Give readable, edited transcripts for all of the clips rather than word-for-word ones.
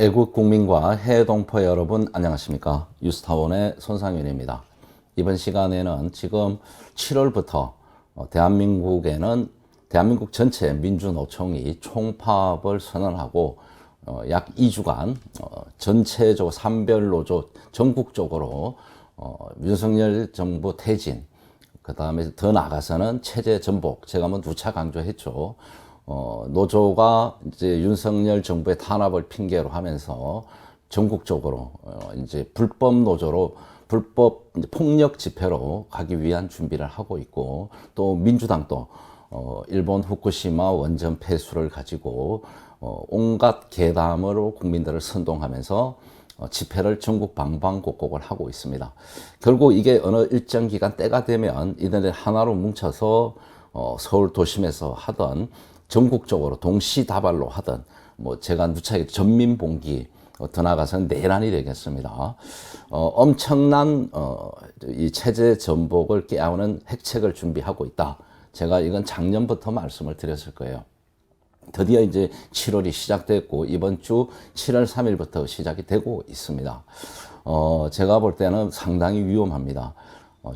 애국 국민과 해외 동포 여러분 안녕하십니까? 유스타원의 손상윤입니다. 이번 시간에는 지금 7월부터 대한민국 전체 민주노총이 총파업을 선언하고 약 2주간 전체적으로 산별노조 전국적으로 윤석열 정부 퇴진, 그 다음에 더 나아가서는 체제 전복, 제가 한번 누차 강조했죠. 노조가 이제 윤석열 정부의 탄압을 핑계로 하면서 전국적으로 이제 불법 노조로 불법 폭력 집회로 가기 위한 준비를 하고 있고, 또 민주당도 일본 후쿠시마 원전 폐수를 가지고 온갖 괴담으로 국민들을 선동하면서 집회를 전국 방방곡곡을 하고 있습니다. 결국 이게 어느 일정 기간 때가 되면 이들이 하나로 뭉쳐서 서울 도심에서 하던 전국적으로 동시다발로 하던 제가 누차게 전민봉기 더 나아가서는 내란이 되겠습니다. 엄청난 이 체제 전복을 깨우는 핵책을 준비하고 있다. 제가 이건 작년부터 말씀을 드렸을 거예요. 드디어 이제 7월이 시작됐고 이번 주 7월 3일부터 시작이 되고 있습니다. 제가 볼 때는 상당히 위험합니다.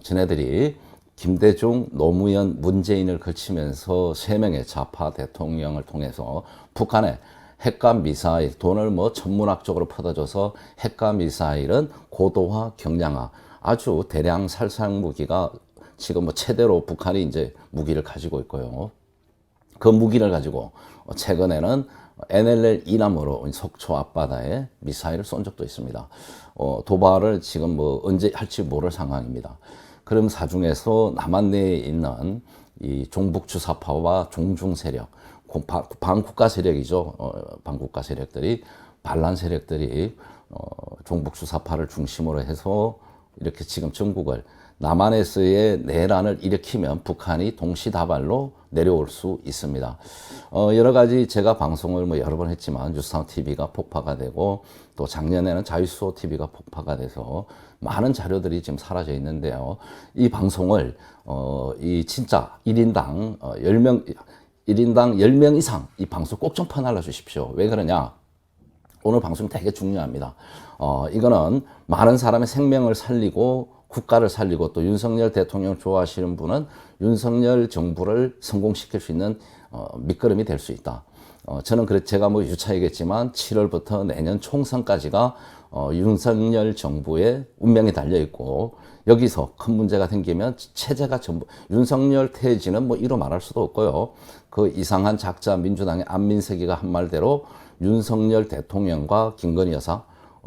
쟤네들이 김대중, 노무현, 문재인을 거치면서 3명의 좌파 대통령을 통해서 북한에 핵과 미사일, 돈을 천문학적으로 퍼다줘서 핵과 미사일은 고도화, 경량화, 아주 대량 살상 무기가 지금 최대로 북한이 이제 무기를 가지고 있고요. 그 무기를 가지고 최근에는 NLL 이남으로 속초 앞바다에 미사일을 쏜 적도 있습니다. 도발을 지금 언제 할지 모를 상황입니다. 그럼 사중에서 남한 내에 있는 이 종북주사파와 종중 세력, 반국가 세력이죠. 반국가 세력들이, 반란 세력들이 종북주사파를 중심으로 해서 이렇게 지금 전국을, 남한에서의 내란을 일으키면 북한이 동시다발로 내려올 수 있습니다. 여러 가지 제가 방송을 여러 번 했지만 뉴스타운 TV가 폭파가 되고, 또 작년에는 자유수호 TV가 폭파가 돼서 많은 자료들이 지금 사라져 있는데요. 이 방송을 이 진짜 1인당 10명 이상 이 방송 꼭 좀 퍼날려 주십시오. 왜 그러냐? 오늘 방송 되게 중요합니다. 이거는 많은 사람의 생명을 살리고 국가를 살리고, 또 윤석열 대통령 좋아하시는 분은 윤석열 정부를 성공시킬 수 있는 밑거름이 될 수 있다. 저는 제가 유차 얘기했지만 7월부터 내년 총선까지가 윤석열 정부의 운명이 달려있고, 여기서 큰 문제가 생기면 체제가 전부, 윤석열 퇴진은 이로 말할 수도 없고요. 그 이상한 작자 민주당의 안민석이가 한 말대로 윤석열 대통령과 김건희 여사,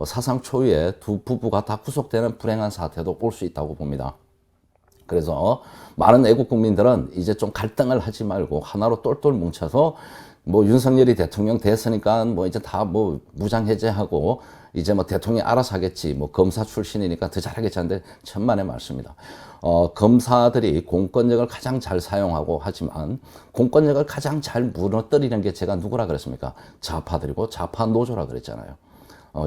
사상 초유의 두 부부가 다 구속되는 불행한 사태도 올 수 있다고 봅니다. 그래서 많은 애국 국민들은 이제 좀 갈등을 하지 말고 하나로 똘똘 뭉쳐서 윤석열이 대통령 됐으니까 이제 다 무장 해제하고 이제 대통령이 알아서 하겠지, 검사 출신이니까 더 잘하겠지 하는데 천만의 말씀입니다. 검사들이 공권력을 가장 잘 사용하고 하지만 공권력을 가장 잘 무너뜨리는 게 제가 누구라 그랬습니까? 좌파들이고 좌파 노조라 그랬잖아요.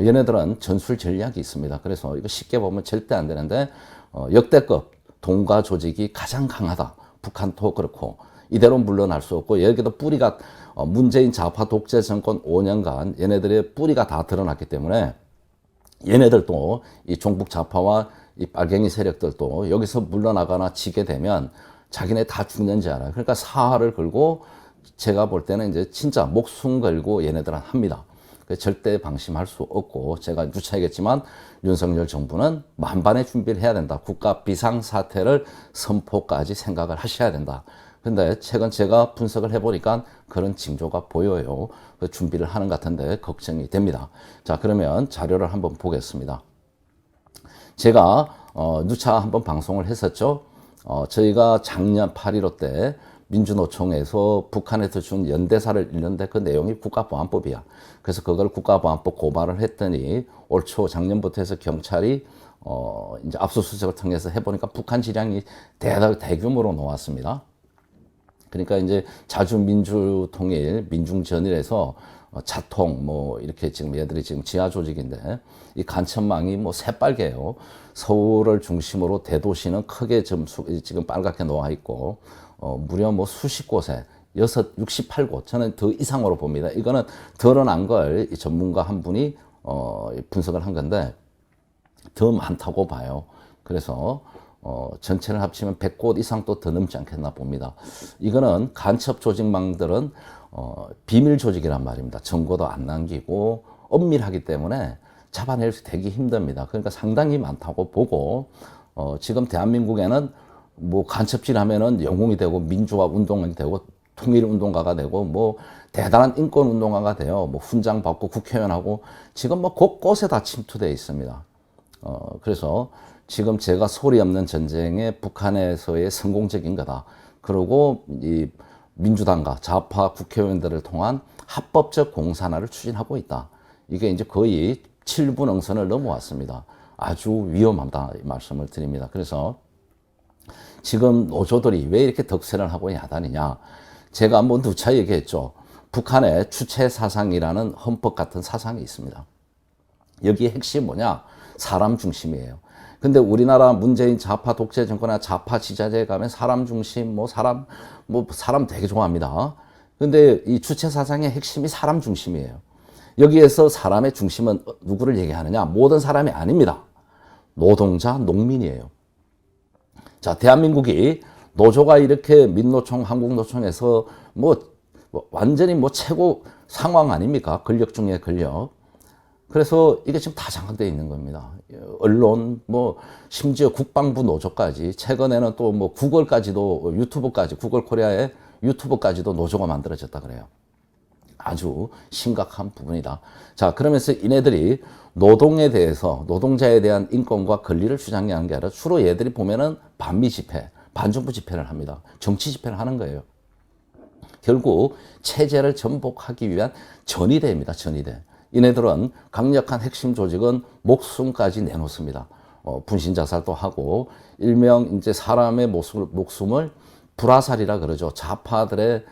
얘네들은 전술 전략이 있습니다. 그래서 이거 쉽게 보면 절대 안 되는데, 역대급 동가 조직이 가장 강하다. 북한도 그렇고 이대로 물러날 수 없고, 여기도 뿌리가 문재인 좌파 독재 정권 5년간 얘네들의 뿌리가 다 드러났기 때문에 얘네들도 이 종북 좌파와 이 빨갱이 세력들도 여기서 물러나거나 지게 되면 자기네 다 죽는지 알아요. 그러니까 사활을 걸고, 제가 볼 때는 이제 진짜 목숨 걸고 얘네들은 합니다. 절대 방심할 수 없고, 제가 누차 얘기했지만 윤석열 정부는 만반의 준비를 해야 된다. 국가 비상사태를 선포까지 생각을 하셔야 된다. 근데 최근 제가 분석을 해보니까 그런 징조가 보여요. 그 준비를 하는 것 같은데 걱정이 됩니다. 자, 그러면 자료를 한번 보겠습니다. 제가 누차 한번 방송을 했었죠. 저희가 작년 8.15 때 민주노총에서 북한에서 준 연대사를 읽는데 그 내용이 국가보안법이야. 그래서 그걸 국가보안법 고발을 했더니 올 초 작년부터 해서 경찰이 이제 압수수색을 통해서 해보니까 북한 지량이 대규모로 나왔습니다. 그러니까 이제 자주민주통일, 민중전일에서 자통 이렇게 지금 얘들이 지금 지하 조직인데, 이 간첩망이 새빨개요. 서울을 중심으로 대도시는 크게 지금 빨갛게 놓아 있고, 무려 수십 곳에 68곳. 저는 더 이상으로 봅니다. 이거는 드러난 걸 전문가 한 분이 분석을 한 건데 더 많다고 봐요. 그래서 전체를 합치면 100곳 이상 또 더 넘지 않겠나 봅니다. 이거는 간첩 조직망들은 비밀 조직이란 말입니다. 정보도 안 남기고 엄밀하기 때문에 잡아낼 수 되게 힘듭니다. 그러니까 상당히 많다고 보고 지금 대한민국에는 뭐 간첩질 하면은 영웅이 되고 민주화 운동이 되고 통일운동가가 되고 뭐 대단한 인권운동가가 돼요. 뭐 훈장 받고 국회의원하고 지금 뭐 곳곳에 다 침투되어 있습니다. 그래서 지금 제가 소리 없는 전쟁에 북한에서의 성공적인 거다. 그리고 이 민주당과 좌파 국회의원들을 통한 합법적 공산화를 추진하고 있다. 이게 이제 거의 7분 응선을 넘어왔습니다. 아주 위험하다 이 말씀을 드립니다. 그래서 지금 노조들이 왜 이렇게 덕세를 하고 야단이냐. 제가 한번 누차 얘기했죠. 북한의 주체 사상이라는 헌법 같은 사상이 있습니다. 여기에 핵심이 뭐냐? 사람 중심이에요. 근데 우리나라 문재인 좌파 독재 정권이나 좌파 지자체에 가면 사람 중심, 사람 되게 좋아합니다. 근데 이 주체 사상의 핵심이 사람 중심이에요. 여기에서 사람의 중심은 누구를 얘기하느냐? 모든 사람이 아닙니다. 노동자, 농민이에요. 자, 대한민국이 노조가 이렇게 민노총, 한국노총에서 완전히 최고 상황 아닙니까? 권력 중에 권력. 그래서 이게 지금 다 장악되어 있는 겁니다. 언론, 심지어 국방부 노조까지, 최근에는 또 구글까지도, 유튜브까지, 구글 코리아의 유튜브까지도 노조가 만들어졌다 그래요. 아주 심각한 부분이다. 자, 그러면서 이네들이 노동에 대해서, 노동자에 대한 인권과 권리를 주장하는 게 아니라 주로 얘들이 보면은 반미 집회, 반정부 집회를 합니다. 정치 집회를 하는 거예요. 결국 체제를 전복하기 위한 전위대입니다. 전위대. 이네들은 강력한 핵심 조직은 목숨까지 내놓습니다. 분신 자살도 하고 일명 이제 사람의 목숨을 불화살이라 그러죠. 좌파들의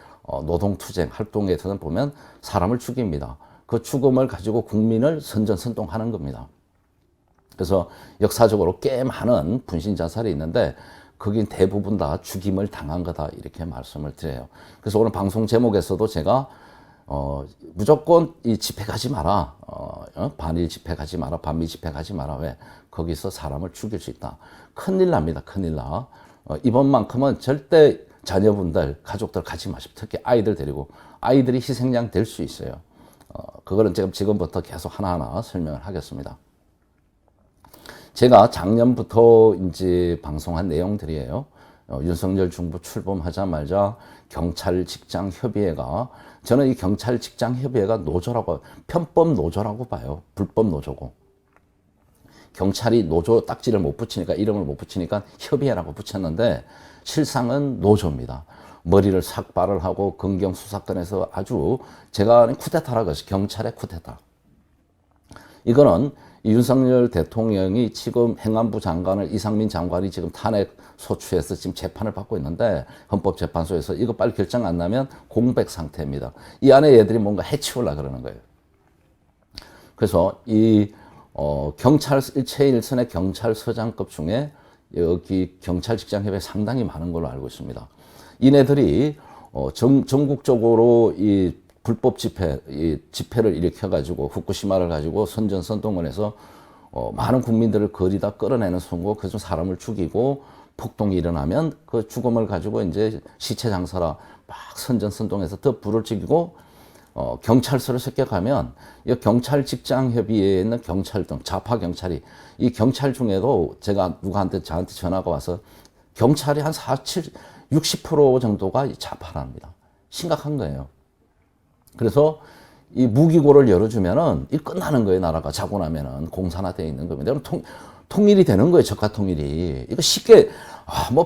노동투쟁 활동에서는 보면 사람을 죽입니다. 그 죽음을 가지고 국민을 선전선동하는 겁니다. 그래서 역사적으로 꽤 많은 분신 자살이 있는데 거긴 대부분 다 죽임을 당한 거다 이렇게 말씀을 드려요. 그래서 오늘 방송 제목에서도 제가 무조건 이 집회 가지 마라. 반일 집회 가지 마라. 반미 집회 가지 마라. 왜? 거기서 사람을 죽일 수 있다. 큰일 납니다. 큰일 나. 이번만큼은 절대 자녀분들, 가족들 가지 마십시오. 특히 아이들 데리고. 아이들이 희생양 될 수 있어요. 그거는 지금부터 계속 하나하나 설명을 하겠습니다. 제가 작년부터 이제 방송한 내용들이에요. 윤석열 정부 출범하자마자 경찰 직장 협의회가, 저는 이 경찰 직장 협의회가 노조라고, 편법 노조라고 봐요. 불법 노조고. 경찰이 노조 딱지를 못 붙이니까, 이름을 못 붙이니까 협의회라고 붙였는데 실상은 노조입니다. 머리를 삭발을 하고 검경 수사권에서 아주 제가 아는 쿠데타라고 해서 경찰의 쿠데타. 이거는 윤석열 대통령이 지금 행안부 장관을 이상민 장관이 지금 탄핵 소추해서 지금 재판을 받고 있는데 헌법재판소에서 이거 빨리 결정 안 나면 공백 상태입니다. 이 안에 얘들이 뭔가 해치우려고 그러는 거예요. 그래서 이 경찰 일체일선의 경찰서장급 중에 여기 경찰 직장협회 상당히 많은 걸로 알고 있습니다. 이네들이 전국적으로 이 불법 집회를 일으켜가지고 후쿠시마를 가지고 선전선동을 해서 많은 국민들을 거리다 끌어내는 선거, 그래서 사람을 죽이고 폭동이 일어나면 그 죽음을 가지고 이제 시체 장사라 막 선전선동해서 더 불을 지피고 경찰서를 습격하면 이 경찰 직장 협의회에 있는 경찰 등 좌파 경찰이 이 경찰 중에도 제가 누구한테 저한테 전화가 와서 경찰이 한 60% 정도가 좌파랍니다. 심각한 거예요. 그래서 이 무기고를 열어주면은 이 끝나는 거예요. 나라가 자고 나면은 공산화되어 있는 겁니다. 그럼 통일이 되는 거예요. 적화 통일이. 이거 쉽게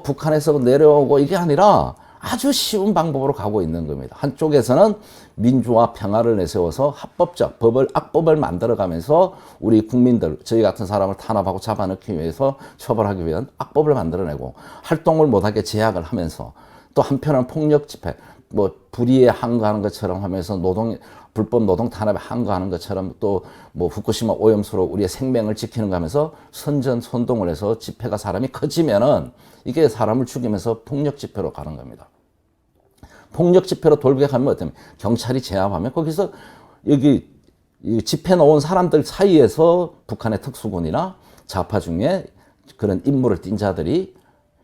북한에서 내려오고 이게 아니라 아주 쉬운 방법으로 가고 있는 겁니다. 한쪽에서는 민주화 평화를 내세워서 합법적 악법을 만들어가면서 우리 국민들, 저희 같은 사람을 탄압하고 잡아넣기 위해서 처벌하기 위한 악법을 만들어내고 활동을 못하게 제약을 하면서 또 한편은 폭력 집회, 불의에 항거하는 것처럼 하면서 불법 노동 탄압에 항거하는 것처럼 또 후쿠시마 오염수로 우리의 생명을 지키는 거 하면서 선전선동을 해서 집회가 사람이 커지면은 이게 사람을 죽이면서 폭력 집회로 가는 겁니다. 폭력 집회로 돌격하면 어때요? 경찰이 제압하면 거기서 여기 집회 놓은 사람들 사이에서 북한의 특수군이나 좌파 중에 그런 임무를 띈 자들이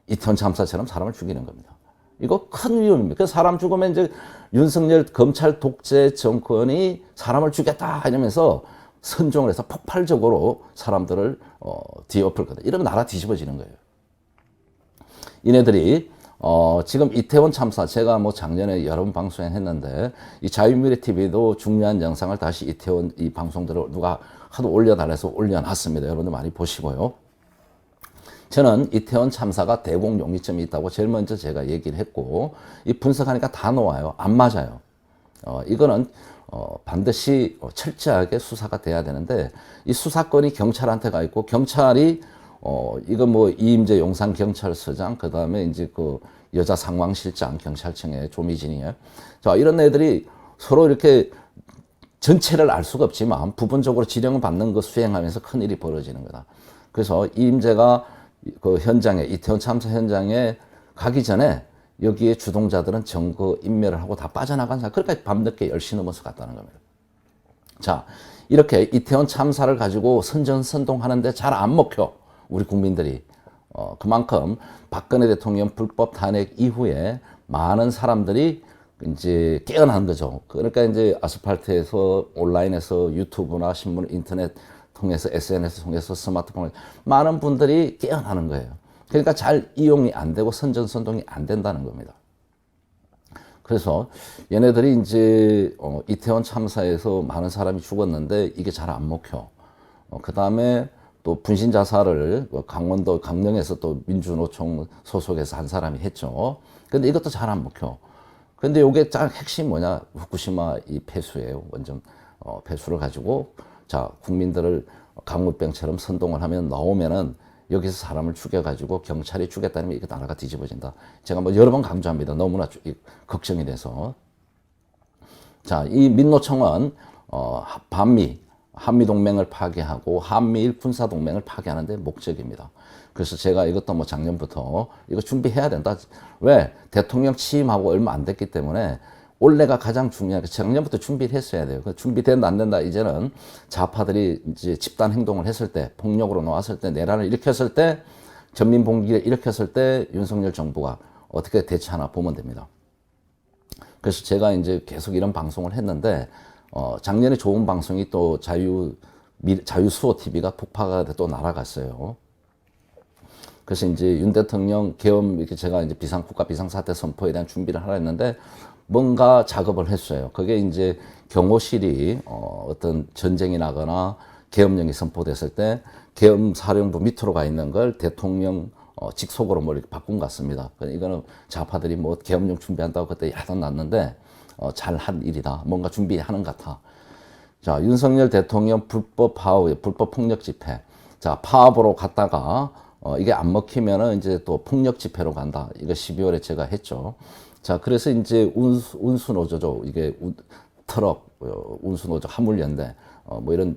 이태원 참사처럼 사람을 죽이는 겁니다. 이거 큰 위험입니다. 그 사람 죽으면 이제 윤석열 검찰 독재 정권이 사람을 죽였다 이러면서 선종을 해서 폭발적으로 사람들을 뒤엎을 거다. 이러면 나라 뒤집어지는 거예요. 이네들이 지금 이태원 참사 제가 뭐 작년에 여러 번 방송에 했는데 이 자유미래 TV도 중요한 영상을 다시 이태원 이 방송들을 누가 하도 올려달래서 올려놨습니다. 여러분들 많이 보시고요. 저는 이태원 참사가 대공 용의점이 있다고 제일 먼저 제가 얘기를 했고 이 분석하니까 다 나와요. 안 맞아요. 이거는 반드시 철저하게 수사가 돼야 되는데 이 수사권이 경찰한테 가 있고 경찰이 이거 뭐 이임재 용산경찰서장 그다음에 이제 그 여자 상황실장 경찰청의 조미진이에요. 자, 이런 애들이 서로 이렇게 전체를 알 수가 없지만 부분적으로 지령을 받는 거 수행하면서 큰 일이 벌어지는 거다. 그래서 이임재가 그 현장에 이태원 참사 현장에 가기 전에 여기에 주동자들은 증거 인멸을 하고 다 빠져나간 사람 그러니까 밤늦게 10시 넘어서 갔다는 겁니다. 자, 이렇게 이태원 참사를 가지고 선전선동하는데 잘 안 먹혀 우리 국민들이 그만큼 박근혜 대통령 불법 탄핵 이후에 많은 사람들이 이제 깨어난 거죠. 그러니까 이제 아스팔트에서 온라인에서 유튜브나 신문, 인터넷 통해서 SNS 통해서 스마트폰을 많은 분들이 깨어나는 거예요. 그러니까 잘 이용이 안 되고 선전선동이 안 된다는 겁니다. 그래서 얘네들이 이제 이태원 참사에서 많은 사람이 죽었는데 이게 잘 안 먹혀. 그 다음에 또 분신 자살을 강원도 강릉에서 또 민주노총 소속에서 한 사람이 했죠. 근데 이것도 잘 안 먹혀. 근데 요게 딱 핵심 뭐냐? 후쿠시마 이 폐수예요. 원전 폐수를 가지고 자 국민들을 강물병처럼 선동을 하면 나오면은 여기서 사람을 죽여가지고 경찰이 죽였다면 이거 나라가 뒤집어진다. 제가 뭐 여러 번 강조합니다. 너무나 걱정이 돼서. 자, 이 민노총은 한미동맹을 파괴하고 한미일 군사동맹을 파괴하는 데 목적입니다. 그래서 제가 이것도 뭐 작년부터 이거 준비해야 된다. 왜? 대통령 취임하고 얼마 안 됐기 때문에 올해가 가장 중요하게 작년부터 준비를 했어야 돼요. 준비된다 안 된다 이제는 좌파들이 이제 집단 행동을 했을 때 폭력으로 나왔을 때 내란을 일으켰을 때 전민봉기를 일으켰을 때 윤석열 정부가 어떻게 대처하나 보면 됩니다. 그래서 제가 이제 계속 이런 방송을 했는데 작년에 좋은 방송이 또 자유수호 TV가 폭파가 돼 또 날아갔어요. 그래서 이제 윤 대통령 계엄 이렇게 제가 이제 국가 비상사태 선포에 대한 준비를 하라 했는데 뭔가 작업을 했어요. 그게 이제 경호실이 어떤 전쟁이 나거나 계엄령이 선포됐을 때 계엄사령부 밑으로 가 있는 걸 대통령 직속으로 뭐 이렇게 바꾼 것 같습니다. 이거는 좌파들이 뭐 계엄령 준비한다고 그때 야단 났는데 잘한 일이다. 뭔가 준비하는 것 같아. 자, 윤석열 대통령 불법 파업, 불법 폭력 집회. 자, 파업으로 갔다가 이게 안 먹히면은 이제 또 폭력 집회로 간다. 이거 12월에 제가 했죠. 자, 그래서 이제 운수노조죠. 이게 트럭, 운수노조, 화물연대, 뭐 이런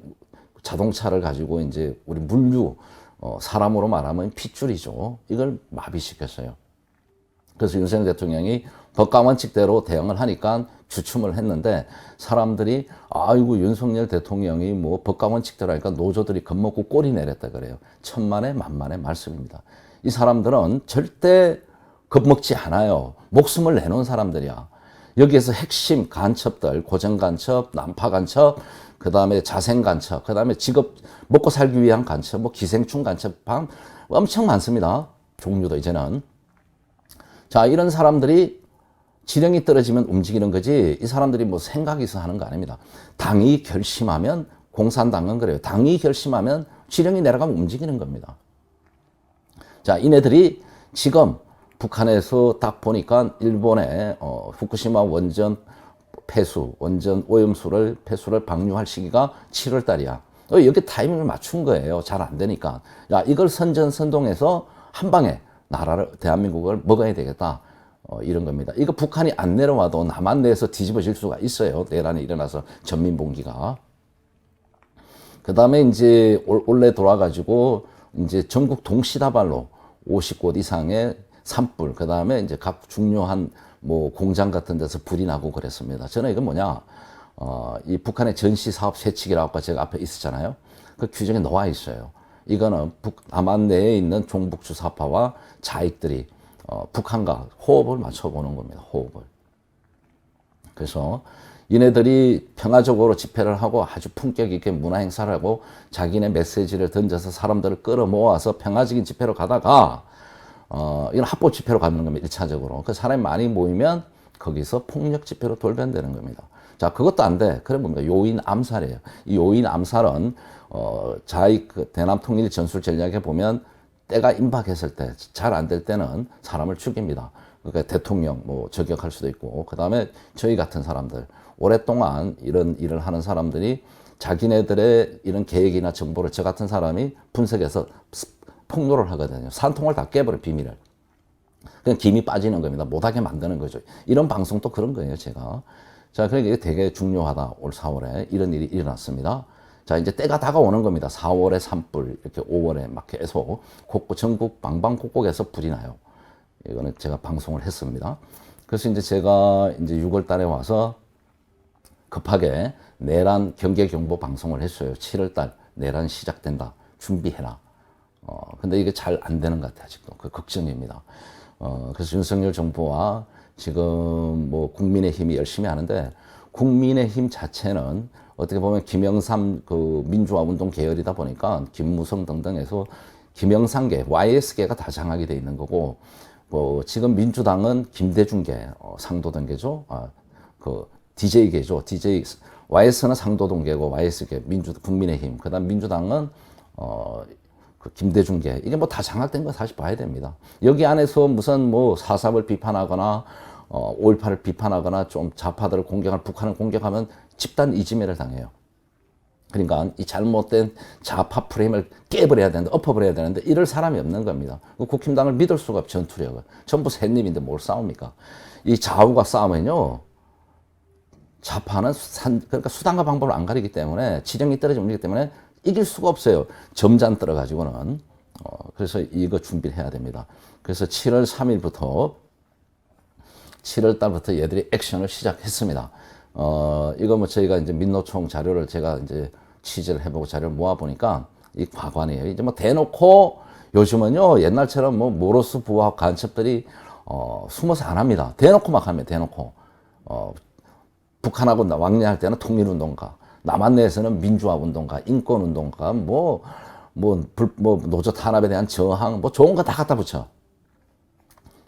자동차를 가지고 이제 우리 물류, 사람으로 말하면 핏줄이죠. 이걸 마비시켰어요. 그래서 윤석열 대통령이 법과원칙대로 대응을 하니까 주춤을 했는데 사람들이 아이고 윤석열 대통령이 뭐 법과원칙대로 하니까 노조들이 겁먹고 꼬리 내렸다 그래요. 천만에 만만의 말씀입니다. 이 사람들은 절대 겁먹지 않아요. 목숨을 내놓은 사람들이야. 여기에서 핵심 간첩들, 고정간첩, 난파간첩, 그 다음에 자생간첩, 그 다음에 직업 먹고 살기 위한 간첩, 뭐 기생충 간첩, 엄청 많습니다. 종류도 이제는. 자, 이런 사람들이 지령이 떨어지면 움직이는 거지 이 사람들이 뭐 생각이 있어 하는 거 아닙니다. 당이 결심하면 공산당은 그래요. 당이 결심하면 지령이 내려가면 움직이는 겁니다. 자, 이네들이 지금 북한에서 딱 보니까 일본의 후쿠시마 원전 폐수, 원전 오염수를 폐수를 방류할 시기가 7월 달이야. 여기 타이밍을 맞춘 거예요. 잘 안 되니까. 야, 이걸 선전선동해서 한 방에 나라를 대한민국을 먹어야 되겠다. 이런 겁니다. 이거 북한이 안 내려와도 남한 내에서 뒤집어질 수가 있어요. 내란이 일어나서 전민봉기가. 그 다음에 이제 올해 돌아가지고 이제 전국 동시다발로 50곳 이상의 산불, 그 다음에 이제 각 중요한 뭐 공장 같은 데서 불이 나고 그랬습니다. 저는 이건 뭐냐, 이 북한의 전시 사업 세칙이라고 제가 앞에 있었잖아요. 그 규정에 나와 있어요. 이거는 남한 내에 있는 종북주사파와 자익들이 북한과 호흡을 맞춰보는 겁니다. 호흡을. 그래서 얘네들이 평화적으로 집회를 하고 아주 품격 있게 문화 행사를 하고 자기네 메시지를 던져서 사람들을 끌어모아서 평화적인 집회로 가다가 이건 합법 집회로 가는 겁니다. 1차적으로. 그 사람이 많이 모이면 거기서 폭력 집회로 돌변되는 겁니다. 자, 그것도 안 돼. 그래 뭡니까? 요인 암살이에요. 이 요인 암살은 자익 그 대남 통일 전술 전략에 보면 때가 임박했을 때, 잘 안 될 때는 사람을 죽입니다. 그러니까 대통령 뭐 저격할 수도 있고, 그 다음에 저희 같은 사람들, 오랫동안 이런 일을 하는 사람들이 자기네들의 이런 계획이나 정보를 저 같은 사람이 분석해서 폭로를 하거든요. 산통을 다 깨버려, 비밀을. 그냥 김이 빠지는 겁니다. 못하게 만드는 거죠. 이런 방송도 그런 거예요, 제가. 자, 그러니까 이게 되게 중요하다. 올 4월에 이런 일이 일어났습니다. 자, 이제 때가 다가오는 겁니다. 4월에 산불, 이렇게 5월에 막 계속 전국 방방곡곡에서 불이 나요. 이거는 제가 방송을 했습니다. 그래서 이제 제가 이제 6월 달에 와서 급하게 내란 경계경보 방송을 했어요. 7월 달 내란 시작된다. 준비해라. 근데 이게 잘 안 되는 것 같아요. 아직도. 그 걱정입니다. 그래서 윤석열 정부와 지금 뭐 국민의힘이 열심히 하는데, 국민의힘 자체는 어떻게 보면 김영삼 그 민주화 운동 계열이다 보니까 김무성 등등해서 김영삼계, YS계가 다 장악이 돼 있는 거고, 뭐 지금 민주당은 김대중계, 상도동계죠. 그 DJ계죠. YS는 상도동계고 YS계, 국민의힘. 그다음 민주당은 그 김대중계. 이게 뭐 다 장악된 거 사실 봐야 됩니다. 여기 안에서 무슨 뭐 4.3을 비판하거나 5.18을 비판하거나 좀 좌파들을 공격하는, 북한을 공격하면 집단 이지매를 당해요. 그러니까 이 잘못된 좌파 프레임을 깨버려야 되는데, 엎어버려야 되는데 이럴 사람이 없는 겁니다. 국힘당을 믿을 수가 없죠. 전투력을. 전부 샌님인데 뭘 싸웁니까? 이 좌우가 싸우면요, 좌파는 그러니까 수단과 방법을 안 가리기 때문에, 지령이 떨어지기 때문에 이길 수가 없어요. 점잔 떨어가지고는. 그래서 이거 준비를 해야 됩니다. 그래서 7월 3일부터 7월 달부터 얘들이 액션을 시작했습니다. 이거 뭐 저희가 이제 민노총 자료를 제가 이제 취재를 해보고 자료를 모아보니까 이 과관이에요. 이제 뭐 대놓고 요즘은요, 옛날처럼 뭐 모로스 부하 간첩들이 숨어서 안 합니다. 대놓고 막 하면 대놓고. 북한하고 왕래할 때는 통일운동가, 남한 내에서는 민주화운동가, 인권운동가, 뭐 노조 탄압에 대한 저항, 뭐 좋은 거 다 갖다 붙여.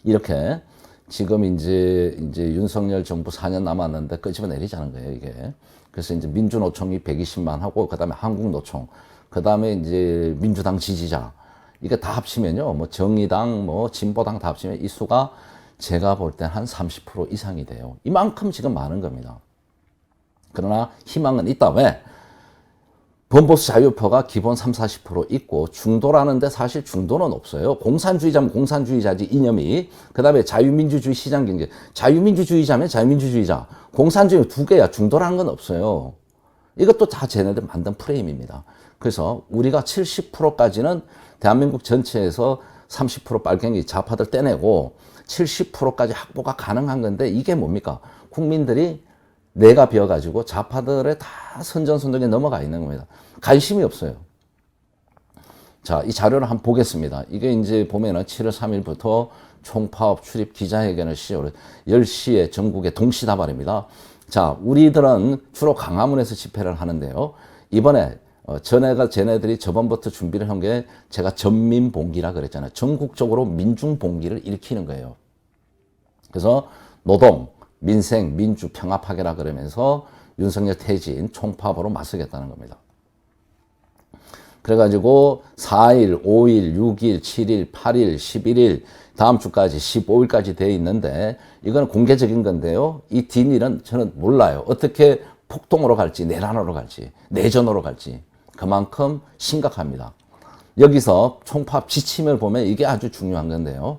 이렇게 지금 이제 윤석열 정부 4년 남았는데 끄집어내리자는 거예요, 이게. 그래서 이제 민주노총이 120만 하고, 그 다음에 한국노총, 그 다음에 이제 민주당 지지자, 이게 다 합치면요, 뭐 정의당, 뭐 진보당 다 합치면 이 수가 제가 볼 때 한 30% 이상이 돼요. 이만큼 지금 많은 겁니다. 그러나 희망은 있다. 왜? 범보수 자유표가 기본 30~40% 있고, 중도라는데 사실 중도는 없어요. 공산주의자면 공산주의자지, 이념이. 그 다음에 자유민주주의 시장경제. 자유민주주의자면 자유민주주의자. 공산주의 두 개야. 중도라는 건 없어요. 이것도 다 쟤네들 만든 프레임입니다. 그래서 우리가 70%까지는 대한민국 전체에서 30% 빨갱이 좌파들 떼내고 70%까지 확보가 가능한 건데, 이게 뭡니까? 국민들이 내가 비어가지고 좌파들의 다 선전선동에 넘어가 있는 겁니다. 관심이 없어요. 자, 이 자료를 한번 보겠습니다. 이게 이제 보면은 7월 3일부터 총파업 출입 기자회견을 시작을 10시에 전국에 동시다발입니다. 자, 우리들은 주로 광화문에서 집회를 하는데요. 이번에 쟤네들이 저번부터 준비를 한 게 제가 전민봉기라 그랬잖아요. 전국적으로 민중봉기를 일으키는 거예요. 그래서 노동, 민생, 민주, 평화 파괴라 그러면서 윤석열 퇴진, 총파업으로 맞서겠다는 겁니다. 그래가지고 4일, 5일, 6일, 7일, 8일, 11일, 다음 주까지 15일까지 돼 있는데, 이건 공개적인 건데요. 이 뒷일은 저는 몰라요. 어떻게 폭동으로 갈지, 내란으로 갈지, 내전으로 갈지. 그만큼 심각합니다. 여기서 총파업 지침을 보면 이게 아주 중요한 건데요.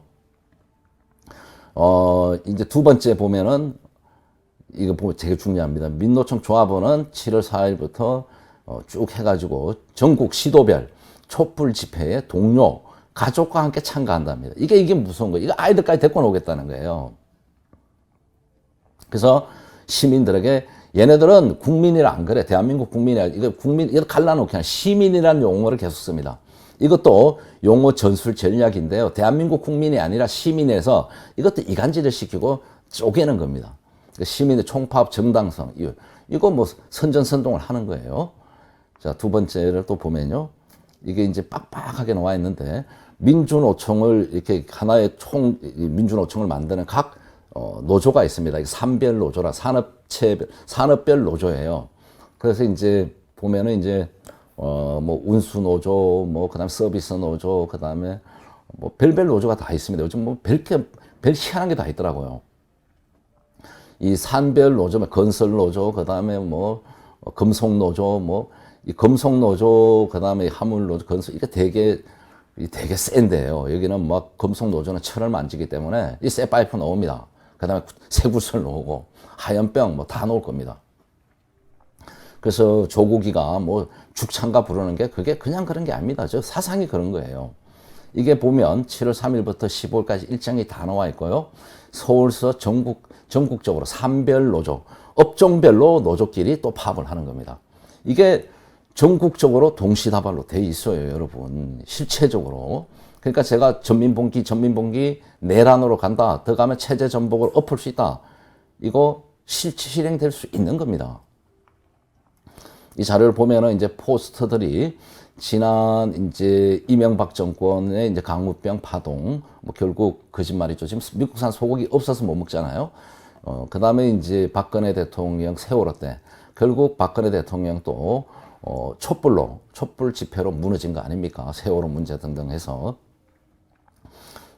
이제 두 번째 보면은, 이거 되게 중요합니다. 민노총 조합원은 7월 4일부터 쭉 해가지고 전국 시도별 촛불 집회에 동료, 가족과 함께 참가한답니다. 이게 무서운 거예요. 이거 아이들까지 데리고 오겠다는 거예요. 그래서 시민들에게 얘네들은 국민이라 안 그래. 대한민국 국민이라. 이거 갈라놓고 그냥 시민이라는 용어를 계속 씁니다. 이것도 용어 전술 전략인데요. 대한민국 국민이 아니라 시민에서 이것도 이간질을 시키고 쪼개는 겁니다. 시민의 총파업 정당성. 이거 뭐 선전선동을 하는 거예요. 자, 두 번째를 또 보면요. 이게 이제 빡빡하게 나와 있는데, 민주노총을 이렇게 하나의 민주노총을 만드는 각 노조가 있습니다. 산별 노조라 산업별 노조예요. 그래서 이제 보면은 이제 뭐 운수 노조, 뭐 그다음에 서비스 노조, 그다음에 뭐 별별 노조가 다 있습니다. 요즘 뭐 별 희한한 게 다 있더라고요. 이 산별 노조, 건설 노조, 그다음에 뭐 금속 노조, 뭐 이 금속 노조, 그다음에 화물 노조, 건설 이게 되게 센데요. 여기는 막 금속 노조는 철을 만지기 때문에 이 쇠 파이프 나옵니다. 그다음에 쇠구슬 나오고 하얀병 뭐 다 나올 겁니다. 그래서 조국이가 뭐 죽창가 부르는 게 그게 그냥 그런 게 아닙니다. 저 사상이 그런 거예요. 이게 보면 7월 3일부터 15일까지 일정이 다 나와 있고요. 서울서 전국적으로 산별 노조, 업종별로 노조끼리 또 파업을 하는 겁니다. 이게 전국적으로 동시다발로 돼 있어요, 여러분. 실체적으로. 그러니까 제가 전민봉기 내란으로 간다. 더 가면 체제 전복을 엎을 수 있다. 이거 실행될 수 있는 겁니다. 이 자료를 보면은 이제 포스터들이 지난 이제 이명박 정권의 이제 강우병 파동, 뭐 결국 거짓말이죠. 지금 미국산 소고기 없어서 못 먹잖아요. 그 다음에 이제 박근혜 대통령 세월호 때 결국 박근혜 대통령 또 촛불 집회로 무너진 거 아닙니까? 세월호 문제 등등 해서.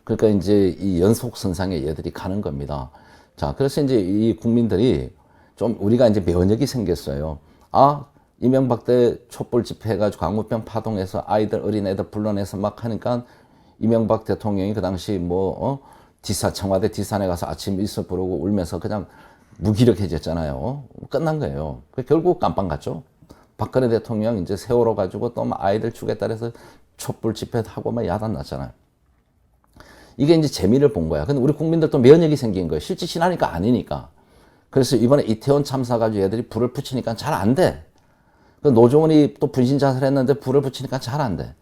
그러니까 이제 이 연속선상에 얘들이 가는 겁니다. 자, 그래서 이제 이 국민들이 좀 우리가 이제 면역이 생겼어요. 아, 이명박 때 촛불 집회 해가지고 광우병 파동해서 어린애들 불러내서 막 하니까 이명박 대통령이 그 당시 청와대 뒷산에 가서 아침 일서 부르고 울면서 그냥 무기력해졌잖아요. 끝난 거예요. 결국 깜빵 갔죠. 박근혜 대통령 이제 세월호 가지고 또 아이들 죽겠다 해서 촛불 집회하고 막 야단 났잖아요. 이게 이제 재미를 본 거야. 근데 우리 국민들도 면역이 생긴 거예요. 실제 지나니까 아니니까. 그래서 이번에 이태원 참사 가지고 애들이 불을 붙이니까 잘 안 돼. 그 노조원이 또 분신 자살했는데 불을 붙이니까 잘 안 돼.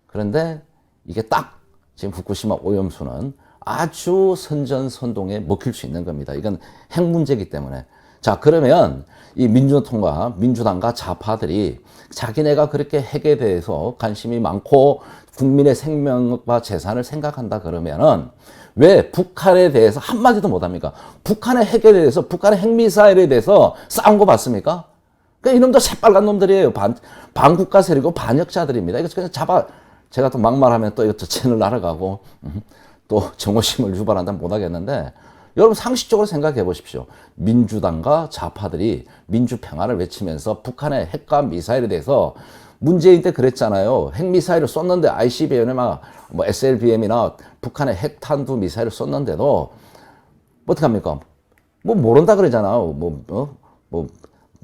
그런데 이게 딱 지금 후쿠시마 오염수는 아주 선전선동에 먹힐 수 있는 겁니다. 이건 핵 문제이기 때문에. 자, 그러면 이 민주당과 좌파들이 자기네가 그렇게 핵에 대해서 관심이 많고 국민의 생명과 재산을 생각한다 그러면은 왜 북한에 대해서 한마디도 못합니까? 북한의 핵에 대해서, 북한의 핵미사일에 대해서 싸운 거 봤습니까? 그러니까 이놈들 새빨간 놈들이에요. 반국가 세력이고 반역자들입니다. 이거 그냥 제가 또 막말하면 또 이것도 채널 날아가고, 또 정오심을 유발한다면 못하겠는데, 여러분 상식적으로 생각해 보십시오. 민주당과 좌파들이 민주평화를 외치면서 북한의 핵과 미사일에 대해서 문재인 때 그랬잖아요. 핵미사일을 썼는데 ICBM이나 뭐 SLBM이나 북한의 핵탄두 미사일을 썼는데도 어떡합니까? 뭐 모른다 그러잖아요.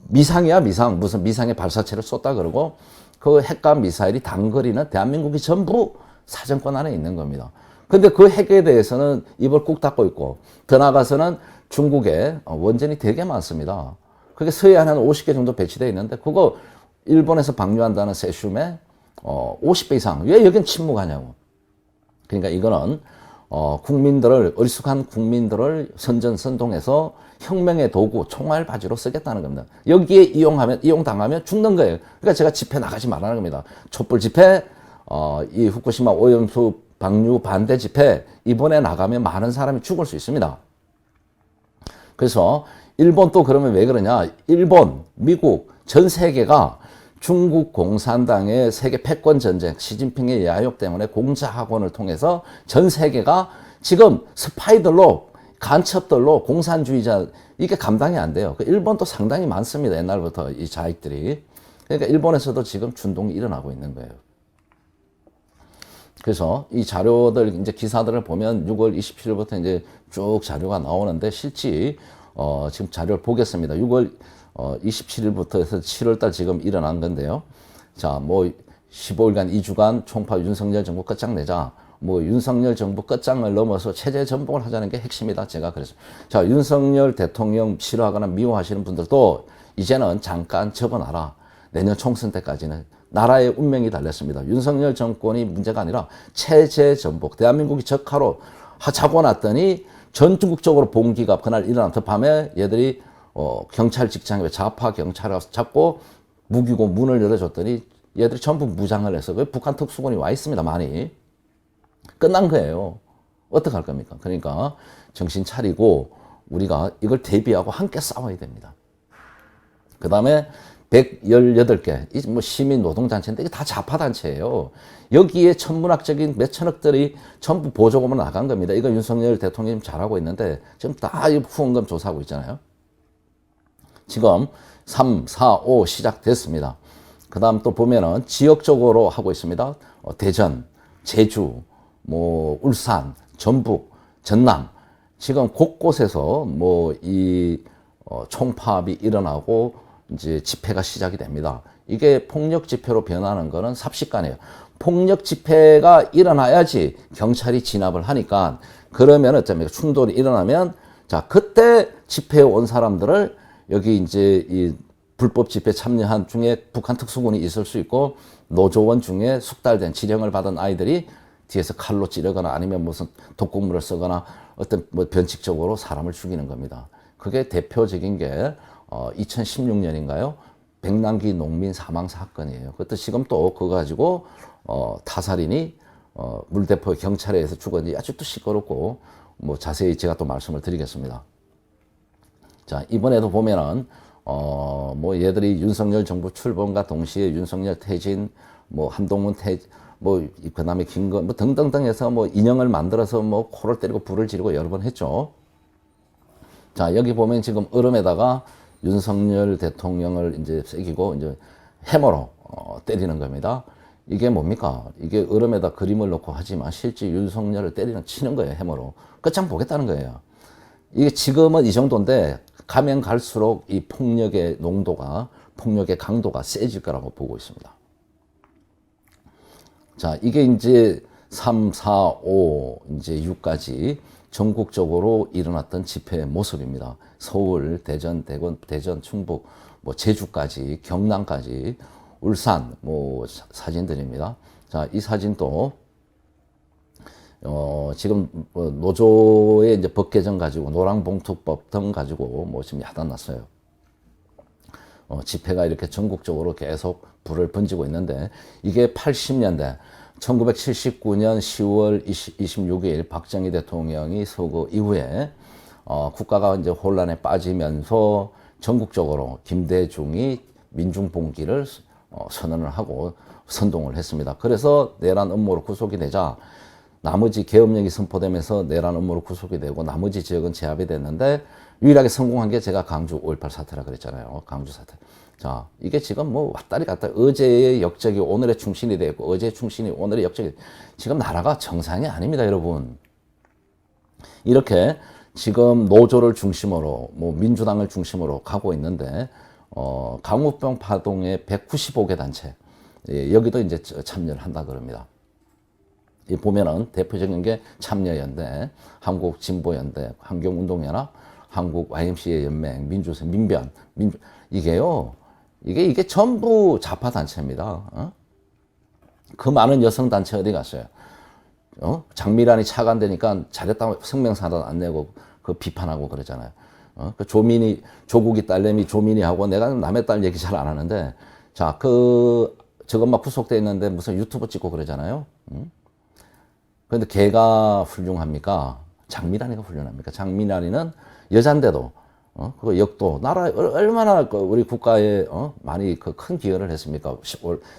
미상이야 미상. 무슨 미상의 발사체를 쏟다 그러고 그 핵과 미사일이 단거리는 대한민국이 전부 사정권 안에 있는 겁니다. 근데 그 핵에 대해서는 입을 꾹 닫고 있고 더 나아가서는 중국에 원전이 되게 많습니다. 그게 서해안에 한 50개 정도 배치되어 있는데 그거 일본에서 방류한다는 세슘에 50배 이상. 왜 여긴 침묵하냐고. 그러니까 이거는 어리숙한 국민들을 선전선동해서 혁명의 도구, 총알바지로 쓰겠다는 겁니다. 여기에 이용당하면 죽는 거예요. 그러니까 제가 집회 나가지 말라는 겁니다. 촛불 집회, 이 후쿠시마 오염수 방류 반대 집회, 이번에 나가면 많은 사람이 죽을 수 있습니다. 그래서 일본 또 그러면 왜 그러냐? 일본, 미국, 전 세계가 중국 공산당의 세계 패권 전쟁, 시진핑의 야욕 때문에 공자 학원을 통해서 전 세계가 지금 스파이들로, 간첩들로 공산주의자, 이게 감당이 안 돼요. 일본도 상당히 많습니다. 옛날부터 이 자익들이. 그러니까 일본에서도 지금 춘동이 일어나고 있는 거예요. 그래서 이 자료들, 이제 기사들을 보면 6월 27일부터 이제 쭉 자료가 나오는데 실제, 지금 자료를 보겠습니다. 6월 27일부터 해서 7월달 지금 일어난 건데요. 자, 15일간 2주간 총파 윤석열 정부 끝장내자. 뭐 윤석열 정부 끝장을 넘어서 체제 전복을 하자는 게 핵심이다. 제가 그랬어요. 자, 윤석열 대통령 싫어하거나 미워하시는 분들도 이제는 잠깐 접어놔라. 내년 총선 때까지는 나라의 운명이 달렸습니다. 윤석열 정권이 문제가 아니라 체제 전복. 대한민국이 적하로 하자고 놨더니 전국적으로 봉기가 그날 일어나서 밤에 얘들이 경찰 직장에 좌파 경찰을 가서 잡고 무기고 문을 열어줬더니 얘들이 전부 무장을 해서 북한 특수군이 와 있습니다. 많이. 끝난 거예요. 어떡할 겁니까? 그러니까 정신 차리고 우리가 이걸 대비하고 함께 싸워야 됩니다. 그 다음에 118개, 이 뭐 시민 노동단체인데 이게 다 좌파단체예요. 여기에 천문학적인 몇천억들이 전부 보조금으로 나간 겁니다. 이거 윤석열 대통령이 잘하고 있는데 지금 다 후원금 조사하고 있잖아요. 지금 3, 4, 5 시작됐습니다. 그 다음 또 보면은 지역적으로 하고 있습니다. 대전, 제주, 뭐 울산, 전북, 전남 지금 곳곳에서 뭐 이 총파업이 일어나고 이제 집회가 시작이 됩니다. 이게 폭력 집회로 변하는 거는 삽시간이에요. 폭력 집회가 일어나야지 경찰이 진압을 하니까 그러면 어쩌면 충돌이 일어나면 자 그때 집회에 온 사람들을 여기 이제 이 불법 집회 참여한 중에 북한 특수군이 있을 수 있고 노조원 중에 숙달된 지령을 받은 아이들이 뒤에서 칼로 찌르거나 아니면 무슨 독극물을 쓰거나 어떤 뭐 변칙적으로 사람을 죽이는 겁니다. 그게 대표적인 게 2016년인가요? 백남기 농민 사망 사건이에요. 그것도 지금 또 그거 가지고 타살인이 물대포 경찰에 의해서 죽었는지 아직도 시끄럽고 뭐 자세히 제가 또 말씀을 드리겠습니다. 자 이번에도 보면은 뭐 얘들이 윤석열 정부 출범과 동시에 윤석열 퇴진, 뭐 한동훈 퇴진, 뭐 그다음에 김건 뭐 등등등 해서 뭐 인형을 만들어서 뭐 코를 때리고 불을 지르고 여러 번 했죠. 자 여기 보면 지금 얼음에다가 윤석열 대통령을 이제 새기고 이제 해머로 때리는 겁니다. 이게 뭡니까? 이게 얼음에다 그림을 넣고 하지만 실제 윤석열을 치는 거예요. 해머로. 끝장 보겠다는 거예요. 이게 지금은 이 정도인데 가면 갈수록 이 폭력의 농도가 폭력의 강도가 세질 거라고 보고 있습니다. 자, 이게 이제 3, 4, 5, 이제 6까지 전국적으로 일어났던 집회의 모습입니다. 서울, 대전, 대구, 대전, 충북, 뭐 제주까지, 경남까지, 울산, 뭐 사진들입니다. 자, 이 사진도 지금 노조의 이제 법 개정 가지고 노랑봉투법 등 가지고 뭐 지금 야단났어요. 집회가 이렇게 전국적으로 계속 불을 번지고 있는데 이게 80년대 1979년 10월 26일 박정희 대통령이 서거 이후에 국가가 이제 혼란에 빠지면서 전국적으로 김대중이 민중봉기를 선언을 하고 선동을 했습니다. 그래서 내란 음모로 구속이 되자 나머지 계엄령이 선포되면서 내란 음모로 구속이 되고 나머지 지역은 제압이 됐는데 유일하게 성공한 게 제가 강주 5.18 사태라 그랬잖아요. 강주 사태. 자, 이게 지금 뭐 왔다리 갔다 어제의 역적이 오늘의 충신이 되고 어제의 충신이 오늘의 역적이 지금 나라가 정상이 아닙니다, 여러분. 이렇게 지금 노조를 중심으로 뭐 민주당을 중심으로 가고 있는데 강우병 파동의 195개 단체 여기도 이제 참여를 한다 그럽니다. 이 보면은 대표적인 게 참여연대, 한국진보연대, 환경운동연합, 한국 YMCA 연맹, 민주세, 민변, 이게요. 이게 전부 좌파 단체입니다. 그 많은 여성 단체 어디 갔어요? 장미란이 차관되니까 잘했다고 성명사단 안 내고 그 비판하고 그러잖아요. 그 조국이 딸내미 조민이하고 내가 남의 딸 얘기 잘 안 하는데 자, 저것 막 구속돼 있는데 무슨 유튜브 찍고 그러잖아요. 그런데 걔가 훌륭합니까? 장미란이가 훌륭합니까? 장미란이는 여잔데도 그 역도 나라 얼마나 우리 국가에 많이 큰 기여를 했습니까?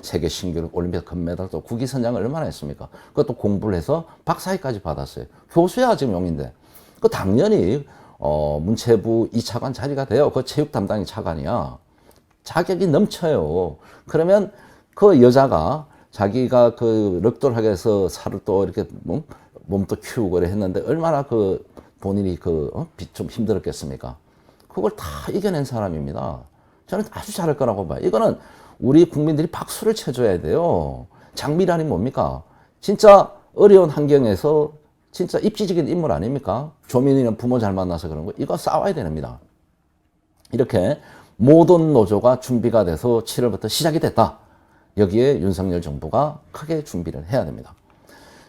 세계 신기록 올림피아 금메달 또 국위 선양을 얼마나 했습니까? 그것도 공부를 해서 박사학위까지 받았어요. 교수야 지금 용인데. 그 당연히 문체부 2차관 자리가 돼요. 그 체육 담당이 차관이야. 자격이 넘쳐요. 그러면 그 여자가 자기가 그 럭돌하게 해서 살을 또 이렇게 몸도 키우고 그래 했는데 얼마나 본인이 좀 힘들었겠습니까? 그걸 다 이겨낸 사람입니다. 저는 아주 잘할 거라고 봐요. 이거는 우리 국민들이 박수를 쳐줘야 돼요. 장미란이 뭡니까? 진짜 어려운 환경에서 진짜 입지적인 인물 아닙니까? 조민이는 부모 잘 만나서 그런 거. 이거 싸워야 됩니다. 이렇게 모든 노조가 준비가 돼서 7월부터 시작이 됐다. 여기에 윤석열 정부가 크게 준비를 해야 됩니다.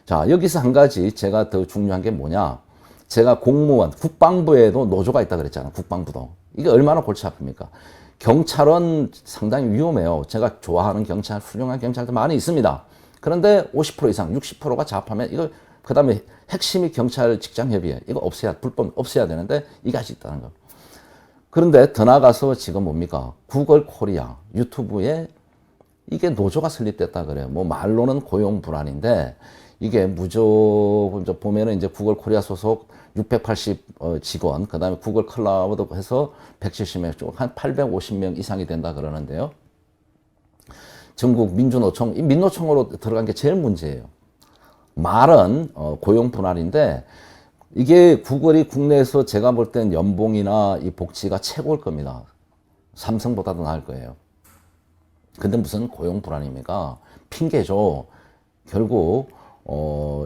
자, 여기서 한 가지 제가 더 중요한 게 뭐냐. 제가 공무원, 국방부에도 노조가 있다 그랬잖아요. 국방부도. 이게 얼마나 골치 아픕니까? 경찰은 상당히 위험해요. 제가 좋아하는 경찰, 훌륭한 경찰도 많이 있습니다. 그런데 50% 이상, 60%가 자합하면 이거, 그 다음에 핵심이 경찰 직장 협의회. 이거 불법 없애야 되는데 이게 아직 있다는 거. 그런데 더 나아가서 지금 뭡니까? 구글 코리아, 유튜브에 이게 노조가 설립됐다 그래요. 뭐 말로는 고용 불안인데 이게 무조건 보면은 이제 구글 코리아 소속 680 직원, 그 다음에 구글 클라우드 해서 170명, 한 850명 이상이 된다 그러는데요. 전국 민주노총, 이 민노총으로 들어간 게 제일 문제예요. 말은 고용 불안인데 이게 구글이 국내에서 제가 볼 땐 연봉이나 이 복지가 최고일 겁니다. 삼성보다도 나을 거예요. 근데 무슨 고용 불안입니까? 핑계죠. 결국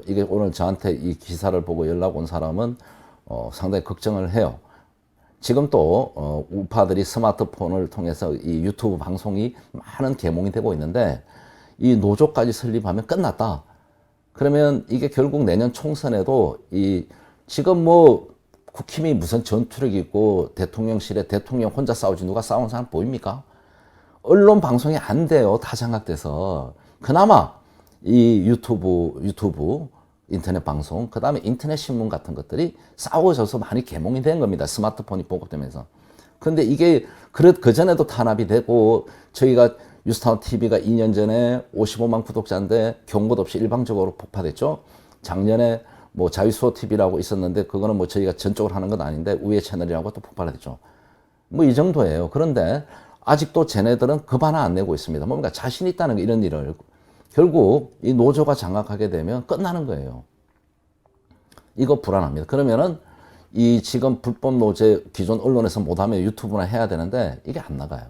이게 오늘 저한테 이 기사를 보고 연락 온 사람은 상당히 걱정을 해요. 지금 또 우파들이 스마트폰을 통해서 이 유튜브 방송이 많은 계몽이 되고 있는데 이 노조까지 설립하면 끝났다. 그러면 이게 결국 내년 총선에도 이 지금 뭐 국힘이 무슨 전투력이 있고 대통령실에 대통령 혼자 싸우지 누가 싸우는 사람 보입니까? 언론 방송이 안 돼요. 다 장악돼서. 그나마 이 유튜브 인터넷 방송, 그 다음에 인터넷 신문 같은 것들이 싸워져서 많이 계몽이 된 겁니다. 스마트폰이 보급되면서. 근데 이게 그전에도 탄압이 되고 저희가 뉴스타운 TV가 2년 전에 55만 구독자인데 경고도 없이 일방적으로 폭파됐죠. 작년에 뭐 자유수호 TV라고 있었는데 그거는 뭐 저희가 전적으로 하는 건 아닌데 우회 채널이라고 또 폭발을 했죠. 뭐 이 정도예요. 그런데 아직도 쟤네들은 급 하나 안 내고 있습니다. 뭔가 자신 있다는 거, 이런 일을. 결국 이 노조가 장악하게 되면 끝나는 거예요. 이거 불안합니다. 그러면은 이 지금 불법 노제 기존 언론에서 못하면 유튜브나 해야 되는데 이게 안 나가요.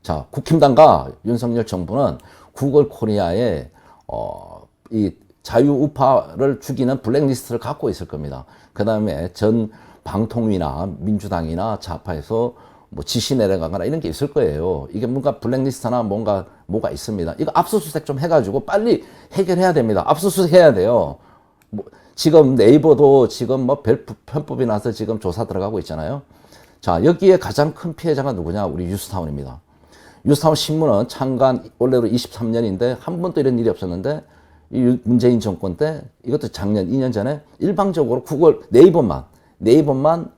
자, 국힘당과 윤석열 정부는 구글 코리아에 이 자유우파를 죽이는 블랙리스트를 갖고 있을 겁니다. 그 다음에 전 방통위나 민주당이나 좌파에서 뭐 지시 내려가거나 이런 게 있을 거예요. 이게 뭔가 블랙리스트나 뭐가 있습니다. 이거 압수수색 좀 해가지고 빨리 해결해야 됩니다. 압수수색 해야 돼요. 뭐 지금 네이버도 지금 뭐 편법이 나서 지금 조사 들어가고 있잖아요. 자, 여기에 가장 큰 피해자가 누구냐? 우리 뉴스타운입니다. 뉴스타운 신문은 창간 원래로 23년인데 한 번도 이런 일이 없었는데 이 문재인 정권 때 이것도 작년 2년 전에 일방적으로 구글 네이버만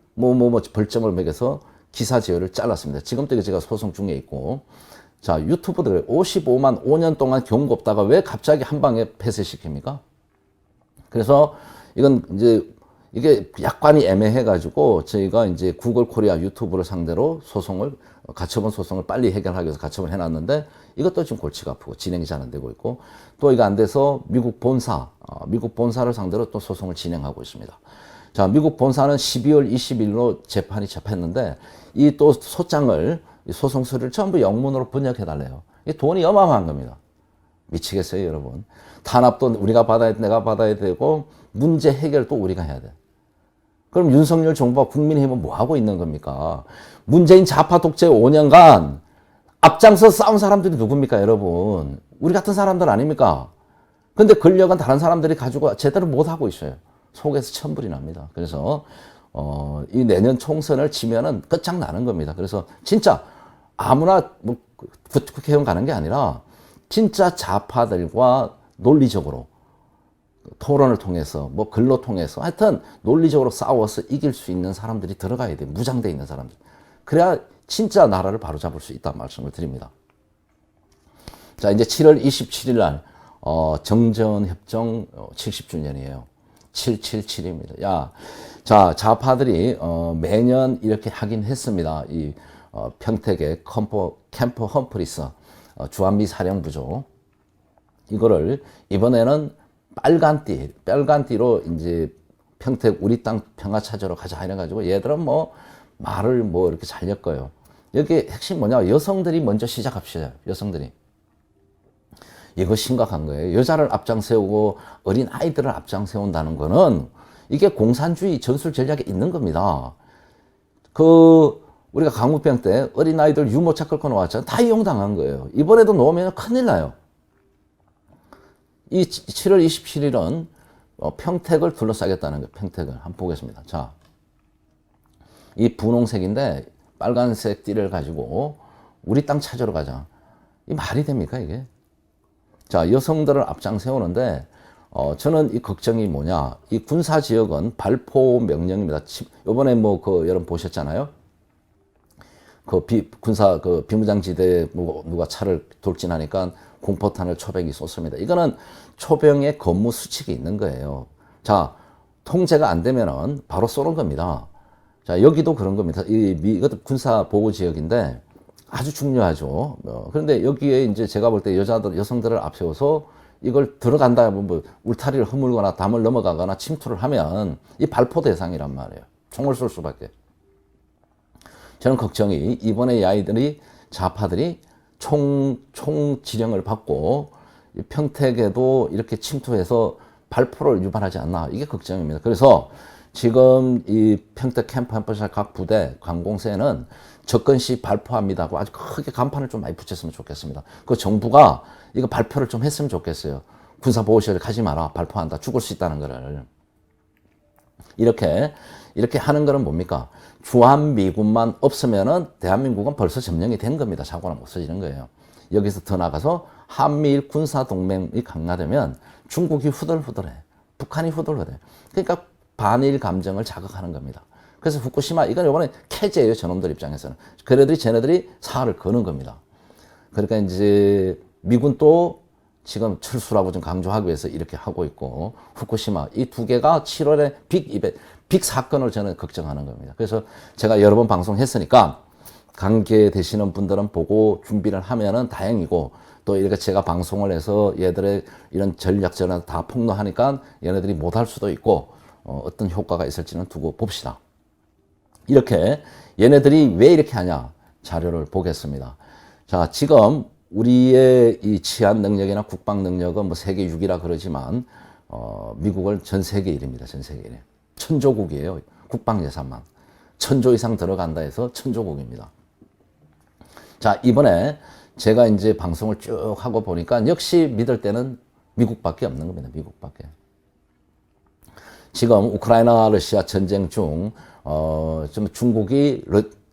벌점을 매겨서 기사 제휴를 잘랐습니다. 지금도 제가 소송 중에 있고. 자, 유튜브들 55만 5년 동안 경고 없다가 왜 갑자기 한 방에 폐쇄시킵니까? 그래서 이건 이제 이게 약관이 애매해가지고 저희가 이제 구글 코리아 유튜브를 상대로 가처분 소송을 빨리 해결하기 위해서 가처분 해놨는데 이것도 지금 골치가 아프고 진행이 잘 안 되고 있고 또 이거 안 돼서 미국 본사를 상대로 또 소송을 진행하고 있습니다. 자, 미국 본사는 12월 20일로 재판이 접했는데 이 또 소송 서류를 전부 영문으로 번역해달래요. 이 돈이 어마어마한 겁니다. 미치겠어요, 여러분. 탄압도 우리가 받아야 돼, 내가 받아야 되고 문제 해결도 우리가 해야 돼. 그럼 윤석열 정부와 국민의힘은 뭐 하고 있는 겁니까? 문재인 좌파 독재 5년간 앞장서 싸운 사람들이 누굽니까, 여러분? 우리 같은 사람들 아닙니까? 근데 권력은 다른 사람들이 가지고 제대로 못 하고 있어요. 속에서 천불이 납니다. 그래서 이 내년 총선을 치면은 끝장나는 겁니다. 그래서 진짜 아무나 뭐 국회의원 가는 게 아니라 진짜 좌파들과 논리적으로 토론을 통해서 뭐 글로 통해서 하여튼 논리적으로 싸워서 이길 수 있는 사람들이 들어가야 돼요. 무장돼 있는 사람들. 그래야 진짜 나라를 바로잡을 수 있다는 말씀을 드립니다. 자, 이제 7월 27일 날 정전협정 70주년이에요. 777입니다. 자, 좌파들이 매년 이렇게 하긴 했습니다. 이 평택의 캠프 험프리스 주한미 사령부죠. 이거를 이번에는 빨간 띠로 이제 평택 우리 땅 평화 찾으러 가자 이래가지고 얘들은 뭐 말을 뭐 이렇게 잘 엮어요. 여기 핵심 뭐냐? 여성들이 먼저 시작합시다. 여성들이 이거 심각한 거예요. 여자를 앞장세우고 어린 아이들을 앞장세운다는 거는 이게 공산주의 전술 전략에 있는 겁니다. 우리가 광우병 때 어린 아이들 유모차 끌고 나왔잖아요. 다 이용당한 거예요. 이번에도 놓으면 큰일 나요. 이 7월 27일은 평택을 둘러싸겠다는 거예요. 평택을 한번 보겠습니다. 자, 이 분홍색인데 빨간색 띠를 가지고 우리 땅 찾으러 가자. 이 말이 됩니까 이게? 자, 여성들을 앞장 세우는데 저는 이 걱정이 뭐냐? 이 군사 지역은 발포 명령입니다. 이번에 여러분 보셨잖아요. 군사 비무장지대에 누가 차를 돌진하니까 공포탄을 초병이 쏘습니다. 이거는 초병의 근무 수칙이 있는 거예요. 자, 통제가 안 되면은 바로 쏘는 겁니다. 자, 여기도 그런 겁니다. 이것도 군사 보호 지역인데 아주 중요하죠. 그런데 여기에 이제 제가 볼 때 여성들을 앞세워서 이걸 들어간다, 울타리를 허물거나 담을 넘어가거나 침투를 하면 이 발포 대상이란 말이에요. 총을 쏠 수밖에. 저는 걱정이 이번에 이 아이들이 좌파들이 총 지령을 받고 평택에도 이렇게 침투해서 발포를 유발하지 않나, 이게 걱정입니다. 그래서 지금 이 평택 캠프 한포샷 각 부대 관공서에는 접근 시 발포합니다고 아주 크게 간판을 좀 많이 붙였으면 좋겠습니다. 그 정부가 이거 발표를 좀 했으면 좋겠어요. 군사보호시설 가지 마라, 발포한다, 죽을 수 있다는 거를. 이렇게 하는 거는 뭡니까? 주한미군만 없으면은 대한민국은 벌써 점령이 된 겁니다. 사고는 없어지는 거예요. 여기서 더 나가서 한미일 군사동맹이 강화되면 중국이 후덜후덜해. 북한이 후덜후덜해. 그러니까 반일 감정을 자극하는 겁니다. 그래서 후쿠시마, 이건 이번에 캐제예요, 저놈들 입장에서는. 그래도 쟤네들이 사활을 거는 겁니다. 그러니까 이제 미군도 지금 철수라고 좀 강조하기 위해서 이렇게 하고 있고, 후쿠시마, 이 두 개가 7월에 빅 사건을 저는 걱정하는 겁니다. 그래서 제가 여러 번 방송했으니까 관계되시는 분들은 보고 준비를 하면은 다행이고, 또 이렇게 제가 방송을 해서 얘들의 이런 전략전을 다 폭로하니까 얘네들이 못할 수도 있고, 어떤 효과가 있을지는 두고 봅시다. 이렇게 얘네들이 왜 이렇게 하냐, 자료를 보겠습니다. 자, 지금 우리의 이 치안 능력이나 국방 능력은 뭐 세계 6위라 그러지만 미국은 전 세계 1위입니다. 전 세계 1위. 천조국이에요. 국방 예산만 1000조 이상 들어간다 해서 천조국입니다. 자, 이번에 제가 이제 방송을 쭉 하고 보니까 역시 믿을 때는 미국밖에 없는 겁니다. 미국밖에. 지금 우크라이나 러시아 전쟁 중 좀 중국이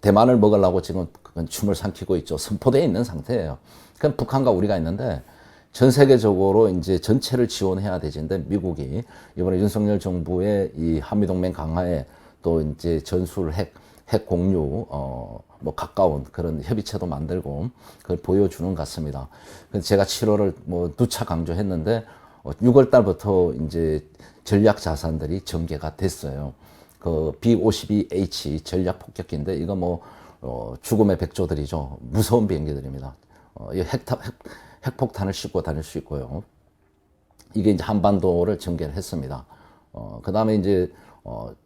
대만을 먹으려고 지금 춤을 삼키고 있죠. 선포대에 있는 상태예요. 그럼 북한과 우리가 있는데 전 세계적으로 이제 전체를 지원해야 되는데 미국이 이번에 윤석열 정부의 이 한미동맹 강화에 또 이제 전술 핵 공유 뭐 가까운 그런 협의체도 만들고 그걸 보여주는 것 같습니다. 그래서 제가 7월을 뭐 누차 강조했는데 6월 달부터 이제 전략 자산들이 전개가 됐어요. 그 B-52H 전략 폭격기인데 이거 뭐 죽음의 백조들이죠. 무서운 비행기들입니다. 핵폭탄을 싣고 다닐 수 있고요. 이게 이제 한반도를 전개를 했습니다. 그 다음에 이제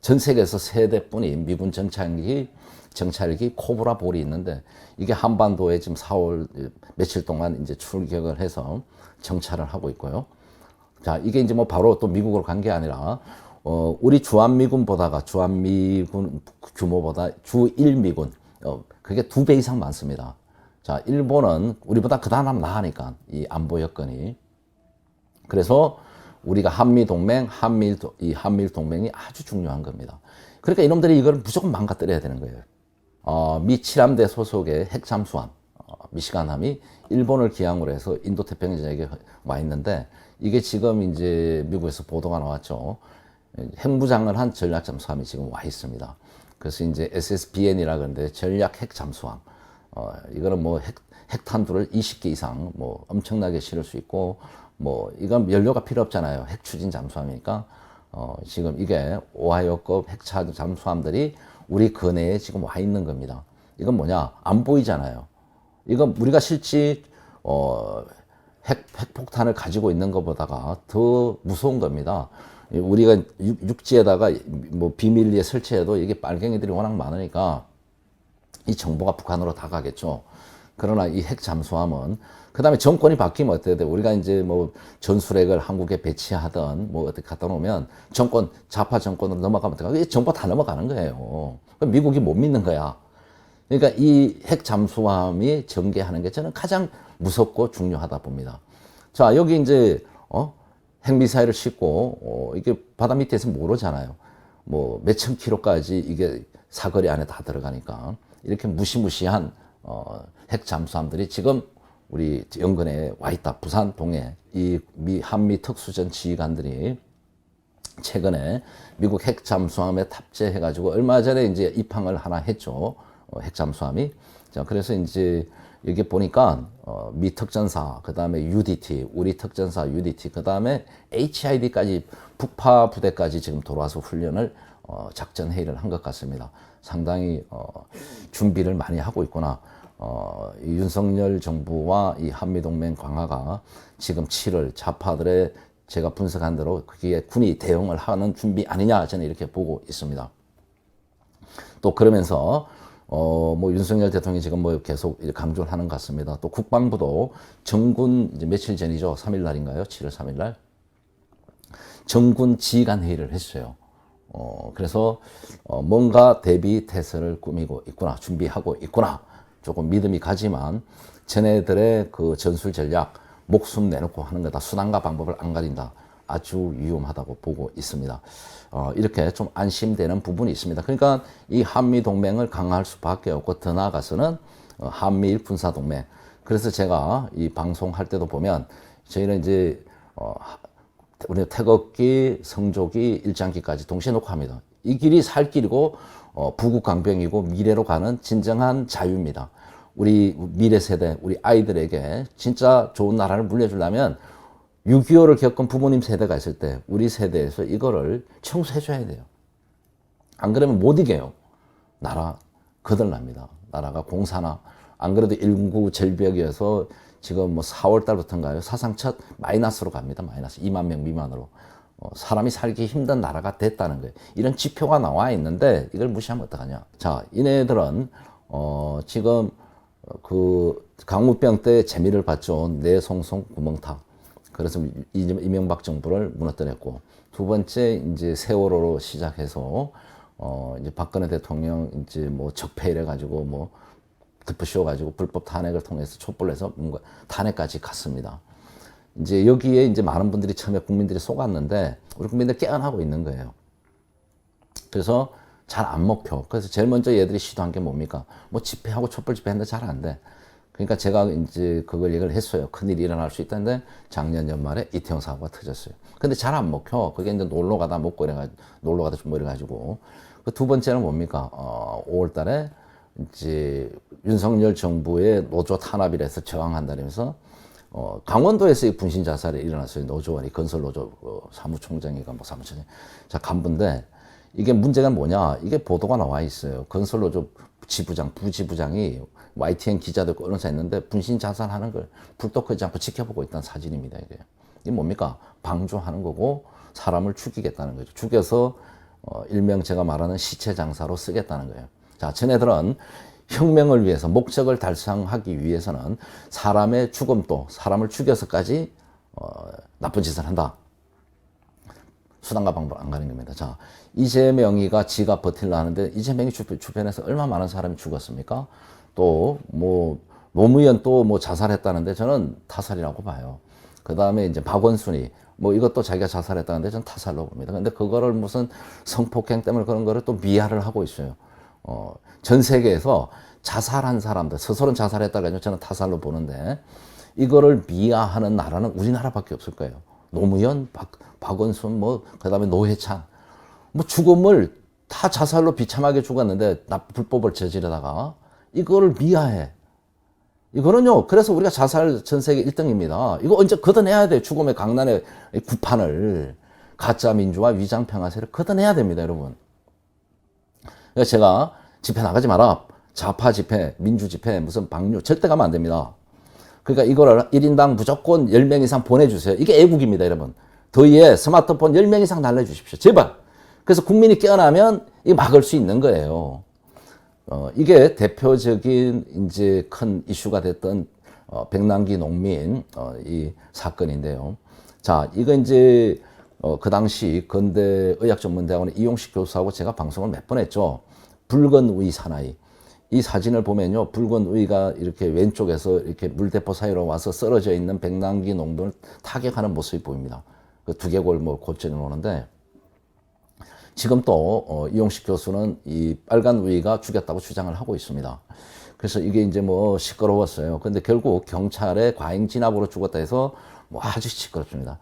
전 세계에서 세 대뿐인 미군 정찰기 코브라 볼이 있는데 이게 한반도에 지금 4월 며칠 동안 이제 출격을 해서 정찰을 하고 있고요. 자, 이게 이제 뭐 바로 또 미국으로 간 게 아니라 우리 주한미군 규모보다 주1미군 그게 2배 이상 많습니다. 자, 일본은 우리보다 그다음 나으니까 이 안보 여건이. 그래서 우리가 한미동맹, 한미일 동맹이 아주 중요한 겁니다. 그러니까 이놈들이 이걸 무조건 망가뜨려야 되는 거예요. 미 7함대 소속의 핵잠수함, 미시간함이 일본을 기항으로 해서 인도태평양에 와 있는데 이게 지금 이제 미국에서 보도가 나왔죠. 핵무장을 한 전략잠수함이 지금 와 있습니다. 그래서 이제 SSBN이라 그러는데 전략 핵잠수함. 이거는 뭐 핵탄두를 20개 이상 뭐 엄청나게 실을 수 있고 뭐 이건 연료가 필요 없잖아요. 핵추진 잠수함이니까 지금 이게 오하이오급 핵차 잠수함들이 우리 근해에 지금 와 있는 겁니다. 이건 뭐냐? 안 보이잖아요. 이건 우리가 실제 핵폭탄을 가지고 있는 것보다가 더 무서운 겁니다. 우리가 육지에다가 뭐 비밀리에 설치해도 이게 빨갱이들이 워낙 많으니까 이 정보가 북한으로 다 가겠죠. 그러나 이 핵 잠수함은 그 다음에 정권이 바뀌면 어떻게 돼? 우리가 이제 뭐 전술핵을 한국에 배치하던 뭐 어떻게 갖다 놓으면 정권, 좌파 정권으로 넘어가면 어떡하? 이게 정보 다 넘어가는 거예요. 그럼 미국이 못 믿는 거야. 그러니까 이 핵 잠수함이 전개하는 게 저는 가장 무섭고 중요하다 봅니다. 자, 여기 이제, 핵미사일을 싣고, 이게 바다 밑에서 모르잖아요. 뭐, 몇천 킬로까지 이게 사거리 안에 다 들어가니까. 이렇게 무시무시한, 핵 잠수함들이 지금 우리 연근에 와 있다. 부산 동해. 이 한미 특수전 지휘관들이 최근에 미국 핵 잠수함에 탑재해가지고 얼마 전에 이제 입항을 하나 했죠. 핵 잠수함이. 자, 그래서 이제 여기 보니까 미 특전사, 그 다음에 UDT, 우리 특전사 UDT, 그 다음에 HID까지 북파 부대까지 지금 돌아와서 훈련을 작전 회의를 한 것 같습니다. 상당히 준비를 많이 하고 있구나. 이 윤석열 정부와 이 한미동맹 강화가 지금 7월 좌파들의 제가 분석한 대로 그게 군이 대응을 하는 준비 아니냐 저는 이렇게 보고 있습니다. 또 그러면서 뭐 윤석열 대통령이 지금 뭐 계속 강조를 하는 것 같습니다. 또 국방부도 정군 이제 며칠 전이죠. 3일 날인가요? 7월 3일 날 정군 지휘관 회의를 했어요. 그래서 뭔가 대비 태세를 꾸미고 있구나, 준비하고 있구나. 조금 믿음이 가지만 쟤네들의 그 전술 전략 목숨 내놓고 하는 거다. 수단과 방법을 안 가린다. 아주 위험하다고 보고 있습니다. 이렇게 좀 안심되는 부분이 있습니다. 그러니까 이 한미 동맹을 강화할 수밖에 없고 더 나아가서는 한미일 군사 동맹. 그래서 제가 이 방송할 때도 보면 저희는 이제 우리 태극기, 성조기, 일장기까지 동시에 놓고 합니다. 이 길이 살 길이고 부국강병이고 미래로 가는 진정한 자유입니다. 우리 미래 세대, 우리 아이들에게 진짜 좋은 나라를 물려주려면 6.25를 겪은 부모님 세대가 있을 때 우리 세대에서 이거를 청소해줘야 돼요. 안 그러면 못 이겨요. 나라 거덜납니다. 나라가 공사나 안 그래도 인구 절벽이어서 지금 뭐 4월 달부터인가요? 사상 첫 마이너스로 갑니다. 마이너스 2만 명 미만으로. 사람이 살기 힘든 나라가 됐다는 거예요. 이런 지표가 나와 있는데 이걸 무시하면 어떡하냐. 자, 이네들은 지금 그 강우병 때 재미를 봤죠. 내송송 구멍탕. 그래서 이명박 정부를 무너뜨렸고, 두 번째 이제 세월호로 시작해서 이제 박근혜 대통령 이제 뭐 적폐이래 가지고 뭐 덮으씌워 가지고 불법 탄핵을 통해서 촛불해서 뭔가 탄핵까지 갔습니다. 이제 여기에 이제 많은 분들이 처음에 국민들이 속았는데 우리 국민들 깨어나고 있는 거예요. 그래서 잘 안 먹혀. 그래서 제일 먼저 얘들이 시도한 게 뭡니까? 뭐 집회하고 촛불 집회했는데 잘 안 돼. 그러니까 제가 이제 그걸 얘기를 했어요. 큰일이 일어날 수 있다는데 작년 연말에 이태원 사고가 터졌어요. 근데 잘 안 먹혀. 그게 이제 놀러 가다 먹고 이래가지고, 놀러 가다 좀 뭐 이래가지고. 그 두 번째는 뭡니까? 5월 달에 이제 윤석열 정부의 노조 탄압이라서 저항한다면서 강원도에서 이 분신 자살이 일어났어요. 노조원이 건설 노조 사무총장이가 뭐 사무총장 자 간부인데 이게 문제가 뭐냐? 이게 보도가 나와 있어요. 건설 노조 지부장 부지부장이 YTN 기자들 언론사에 있는데 분신 자살하는 걸 불도 끄지 않고 지켜보고 있다는 사진입니다. 이게 뭡니까? 방조하는 거고 사람을 죽이겠다는 거죠. 죽여서 일명 제가 말하는 시체 장사로 쓰겠다는 거예요. 자, 쟤네들은 혁명을 위해서 목적을 달성하기 위해서는 사람의 죽음도 사람을 죽여서까지 나쁜 짓을 한다. 수단과 방법 안 가는 겁니다. 자, 이재명이가 지가 버틸라 하는데 이재명이 주변에서 얼마나 많은 사람이 죽었습니까? 또 뭐 노무현 또 뭐 자살했다는데 저는 타살이라고 봐요. 그 다음에 이제 박원순이 뭐 이것도 자기가 자살했다는데 저는 타살로 봅니다. 근데 그거를 무슨 성폭행 때문에 그런 거를 또 미화를 하고 있어요. 전 세계에서 자살한 사람들, 스스로는 자살했다고 해서 저는 타살로 보는데 이거를 미화하는 나라는 우리나라밖에 없을 거예요. 노무현, 박원순, 뭐, 그 다음에 노회찬. 뭐 죽음을 다 자살로 비참하게 죽었는데 불법을 저지르다가 이거를 미화해. 이거는요, 그래서 우리가 자살 전 세계 1등입니다. 이거 언제 걷어내야 돼요. 죽음의 강난의 구판을. 가짜 민주화, 위장 평화세를 걷어내야 됩니다, 여러분. 그래서 제가 집회 나가지 마라. 좌파 집회, 민주 집회, 무슨 방류, 절대 가면 안 됩니다. 그러니까 이거를 1인당 무조건 10명 이상 보내주세요. 이게 애국입니다, 여러분. 더위에 스마트폰 10명 이상 날려주십시오. 제발. 그래서 국민이 깨어나면 이거 막을 수 있는 거예요. 이게 대표적인 이제 큰 이슈가 됐던 백남기 농민 이 사건인데요. 자, 이거 이제 그 당시 건대의학전문대학원의 이용식 교수하고 제가 방송을 몇 번 했죠. 붉은 우이 사나이. 이 사진을 보면요, 붉은 우이가 이렇게 왼쪽에서 이렇게 물대포 사이로 와서 쓰러져 있는 백남기 농민을 타격하는 모습이 보입니다. 그 두개골 뭐 골절이 오는데, 지금 또 이용식 교수는 이 빨간 우이가 죽였다고 주장을 하고 있습니다. 그래서 이게 이제 뭐 시끄러웠어요. 근데 결국 경찰의 과잉 진압으로 죽었다 해서 뭐 아주 시끄럽습니다.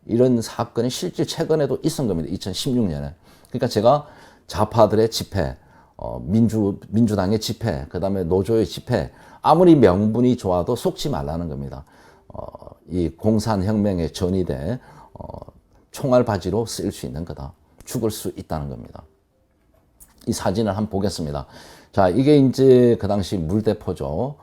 이런 사건이 실제 최근에도 있었던 겁니다. 2016년에. 그러니까 제가 좌파들의 집회, 민주당의 집회, 그 다음에 노조의 집회, 아무리 명분이 좋아도 속지 말라는 겁니다. 이 공산혁명의 전이돼 총알바지로 쓰일 수 있는 거다. 죽을 수 있다는 겁니다. 이 사진을 한번 보겠습니다. 자, 이게 이제 그 당시 물대포죠.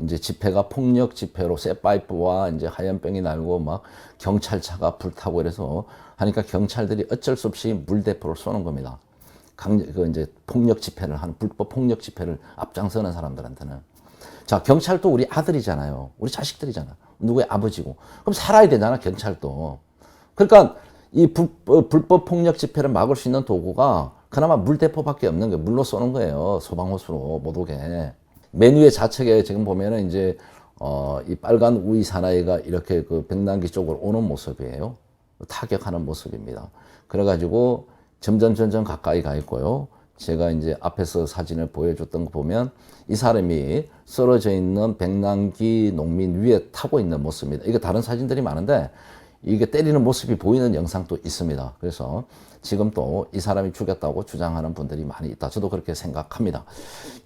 이제 집회가 폭력 집회로 쇠파이프와 이제 하얀병이 날고 막 경찰차가 불타고 이래서 하니까 경찰들이 어쩔 수 없이 물대포를 쏘는 겁니다. 이제 폭력 집회를 하는 불법 폭력 집회를 앞장서는 사람들한테는. 자, 경찰도 우리 아들이잖아요. 우리 자식들이잖아. 누구의 아버지고. 그럼 살아야 되잖아, 경찰도. 그러니까 이 불법 폭력 집회를 막을 수 있는 도구가 그나마 물대포밖에 없는 거예요. 물로 쏘는 거예요. 소방호수로 못 오게. 맨 위에 좌측에 지금 보면은 이제 이 빨간 우이 사나이가 이렇게 그 백남기 쪽으로 오는 모습이에요. 타격하는 모습입니다. 그래가지고 점점 가까이 가 있고요. 제가 이제 앞에서 사진을 보여줬던 거 보면 이 사람이 쓰러져 있는 백남기 농민 위에 타고 있는 모습입니다. 이게 다른 사진들이 많은데 이게 때리는 모습이 보이는 영상도 있습니다. 그래서 지금 또 이 사람이 죽였다고 주장하는 분들이 많이 있다. 저도 그렇게 생각합니다.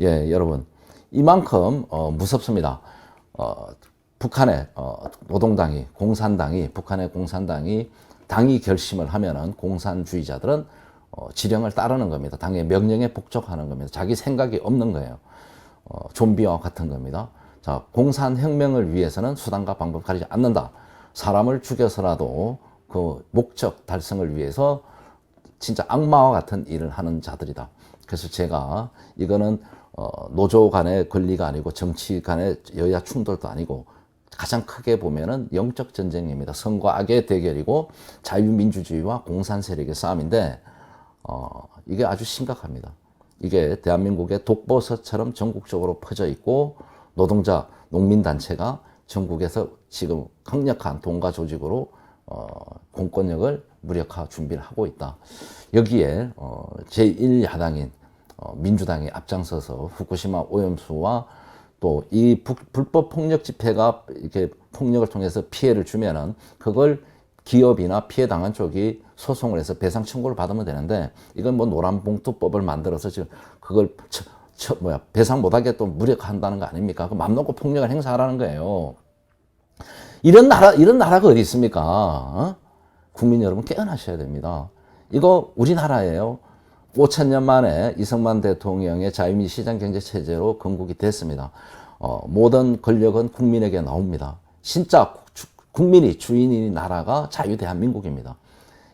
예, 여러분. 이만큼 무섭습니다. 북한의 노동당이, 북한의 공산당이 당이 결심을 하면은 공산주의자들은 지령을 따르는 겁니다. 당의 명령에 복종하는 겁니다. 자기 생각이 없는 거예요. 좀비와 같은 겁니다. 자, 공산혁명을 위해서는 수단과 방법을 가리지 않는다. 사람을 죽여서라도 그 목적 달성을 위해서 진짜 악마와 같은 일을 하는 자들이다. 그래서 제가 이거는 노조 간의 권리가 아니고 정치 간의 여야 충돌도 아니고 가장 크게 보면은 영적 전쟁입니다. 선과 악의 대결이고 자유민주주의와 공산 세력의 싸움인데 이게 아주 심각합니다. 이게 대한민국의 독버섯처럼 전국적으로 퍼져 있고 노동자, 농민단체가 전국에서 지금 강력한 동가 조직으로 공권력을 무력화 준비를 하고 있다. 여기에 제1야당인 민주당이 앞장서서 후쿠시마 오염수와 또 이 불법 폭력 집회가 이렇게 폭력을 통해서 피해를 주면은 그걸 기업이나 피해 당한 쪽이 소송을 해서 배상 청구를 받으면 되는데 이건 뭐 노란봉투법을 만들어서 지금 그걸 배상 못하게 또 무력화한다는 거 아닙니까? 그 맘 놓고 폭력을 행사하라는 거예요. 이런 나라가 어디 있습니까? 국민 여러분 깨어나셔야 됩니다. 이거 우리나라예요. 5,000년 만에 이승만 대통령의 자유민주 시장 경제 체제로 건국이 됐습니다. 모든 권력은 국민에게 나옵니다. 진짜 국민이 주인인 나라가 자유 대한민국입니다.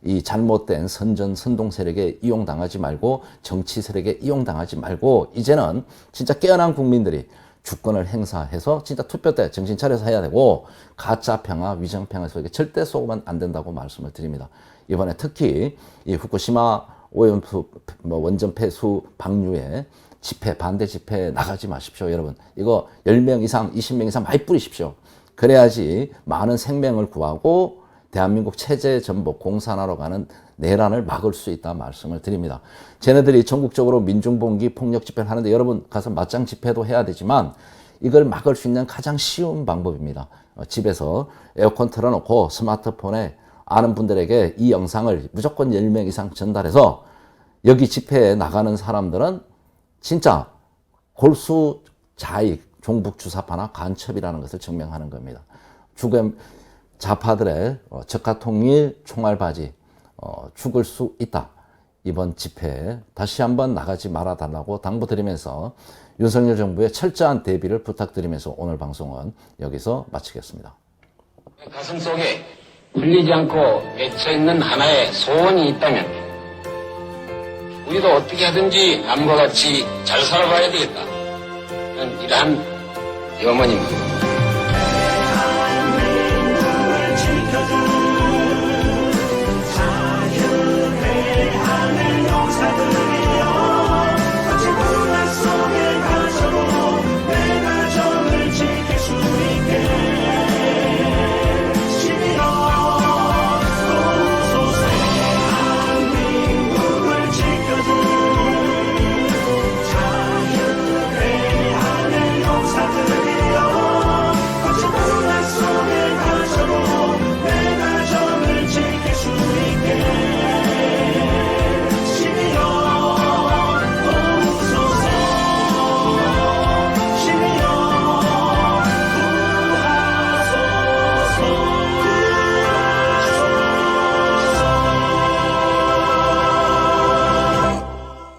이 잘못된 선동 세력에 이용당하지 말고 정치 세력에 이용당하지 말고 이제는 진짜 깨어난 국민들이 주권을 행사해서 진짜 투표 때 정신 차려서 해야 되고 가짜 평화, 위정 평화 속에 절대 속으면 안 된다고 말씀을 드립니다. 이번에 특히 이 후쿠시마 오염수 원전 폐수 방류에 집회, 반대 집회 나가지 마십시오, 여러분. 이거 10명 이상, 20명 이상 많이 뿌리십시오. 그래야지 많은 생명을 구하고 대한민국 체제 전복 공산화로 가는 내란을 막을 수 있다 말씀을 드립니다. 쟤네들이 전국적으로 민중봉기 폭력 집회를 하는데 여러분 가서 맞짱 집회도 해야 되지만 이걸 막을 수 있는 가장 쉬운 방법입니다. 집에서 에어컨 틀어놓고 스마트폰에 아는 분들에게 이 영상을 무조건 10명 이상 전달해서 여기 집회에 나가는 사람들은 진짜 골수 자익, 종북주사파나 간첩이라는 것을 증명하는 겁니다. 좌파들의 적가통일 총알바지 죽을 수 있다. 이번 집회에 다시 한번 나가지 말아달라고 당부드리면서 윤석열 정부의 철저한 대비를 부탁드리면서 오늘 방송은 여기서 마치겠습니다. 가슴속에 울리지 않고 맺혀있는 하나의 소원이 있다면 우리도 어떻게 하든지 남과 같이 잘 살아봐야 되겠다. 이런 이러한 염원입니다.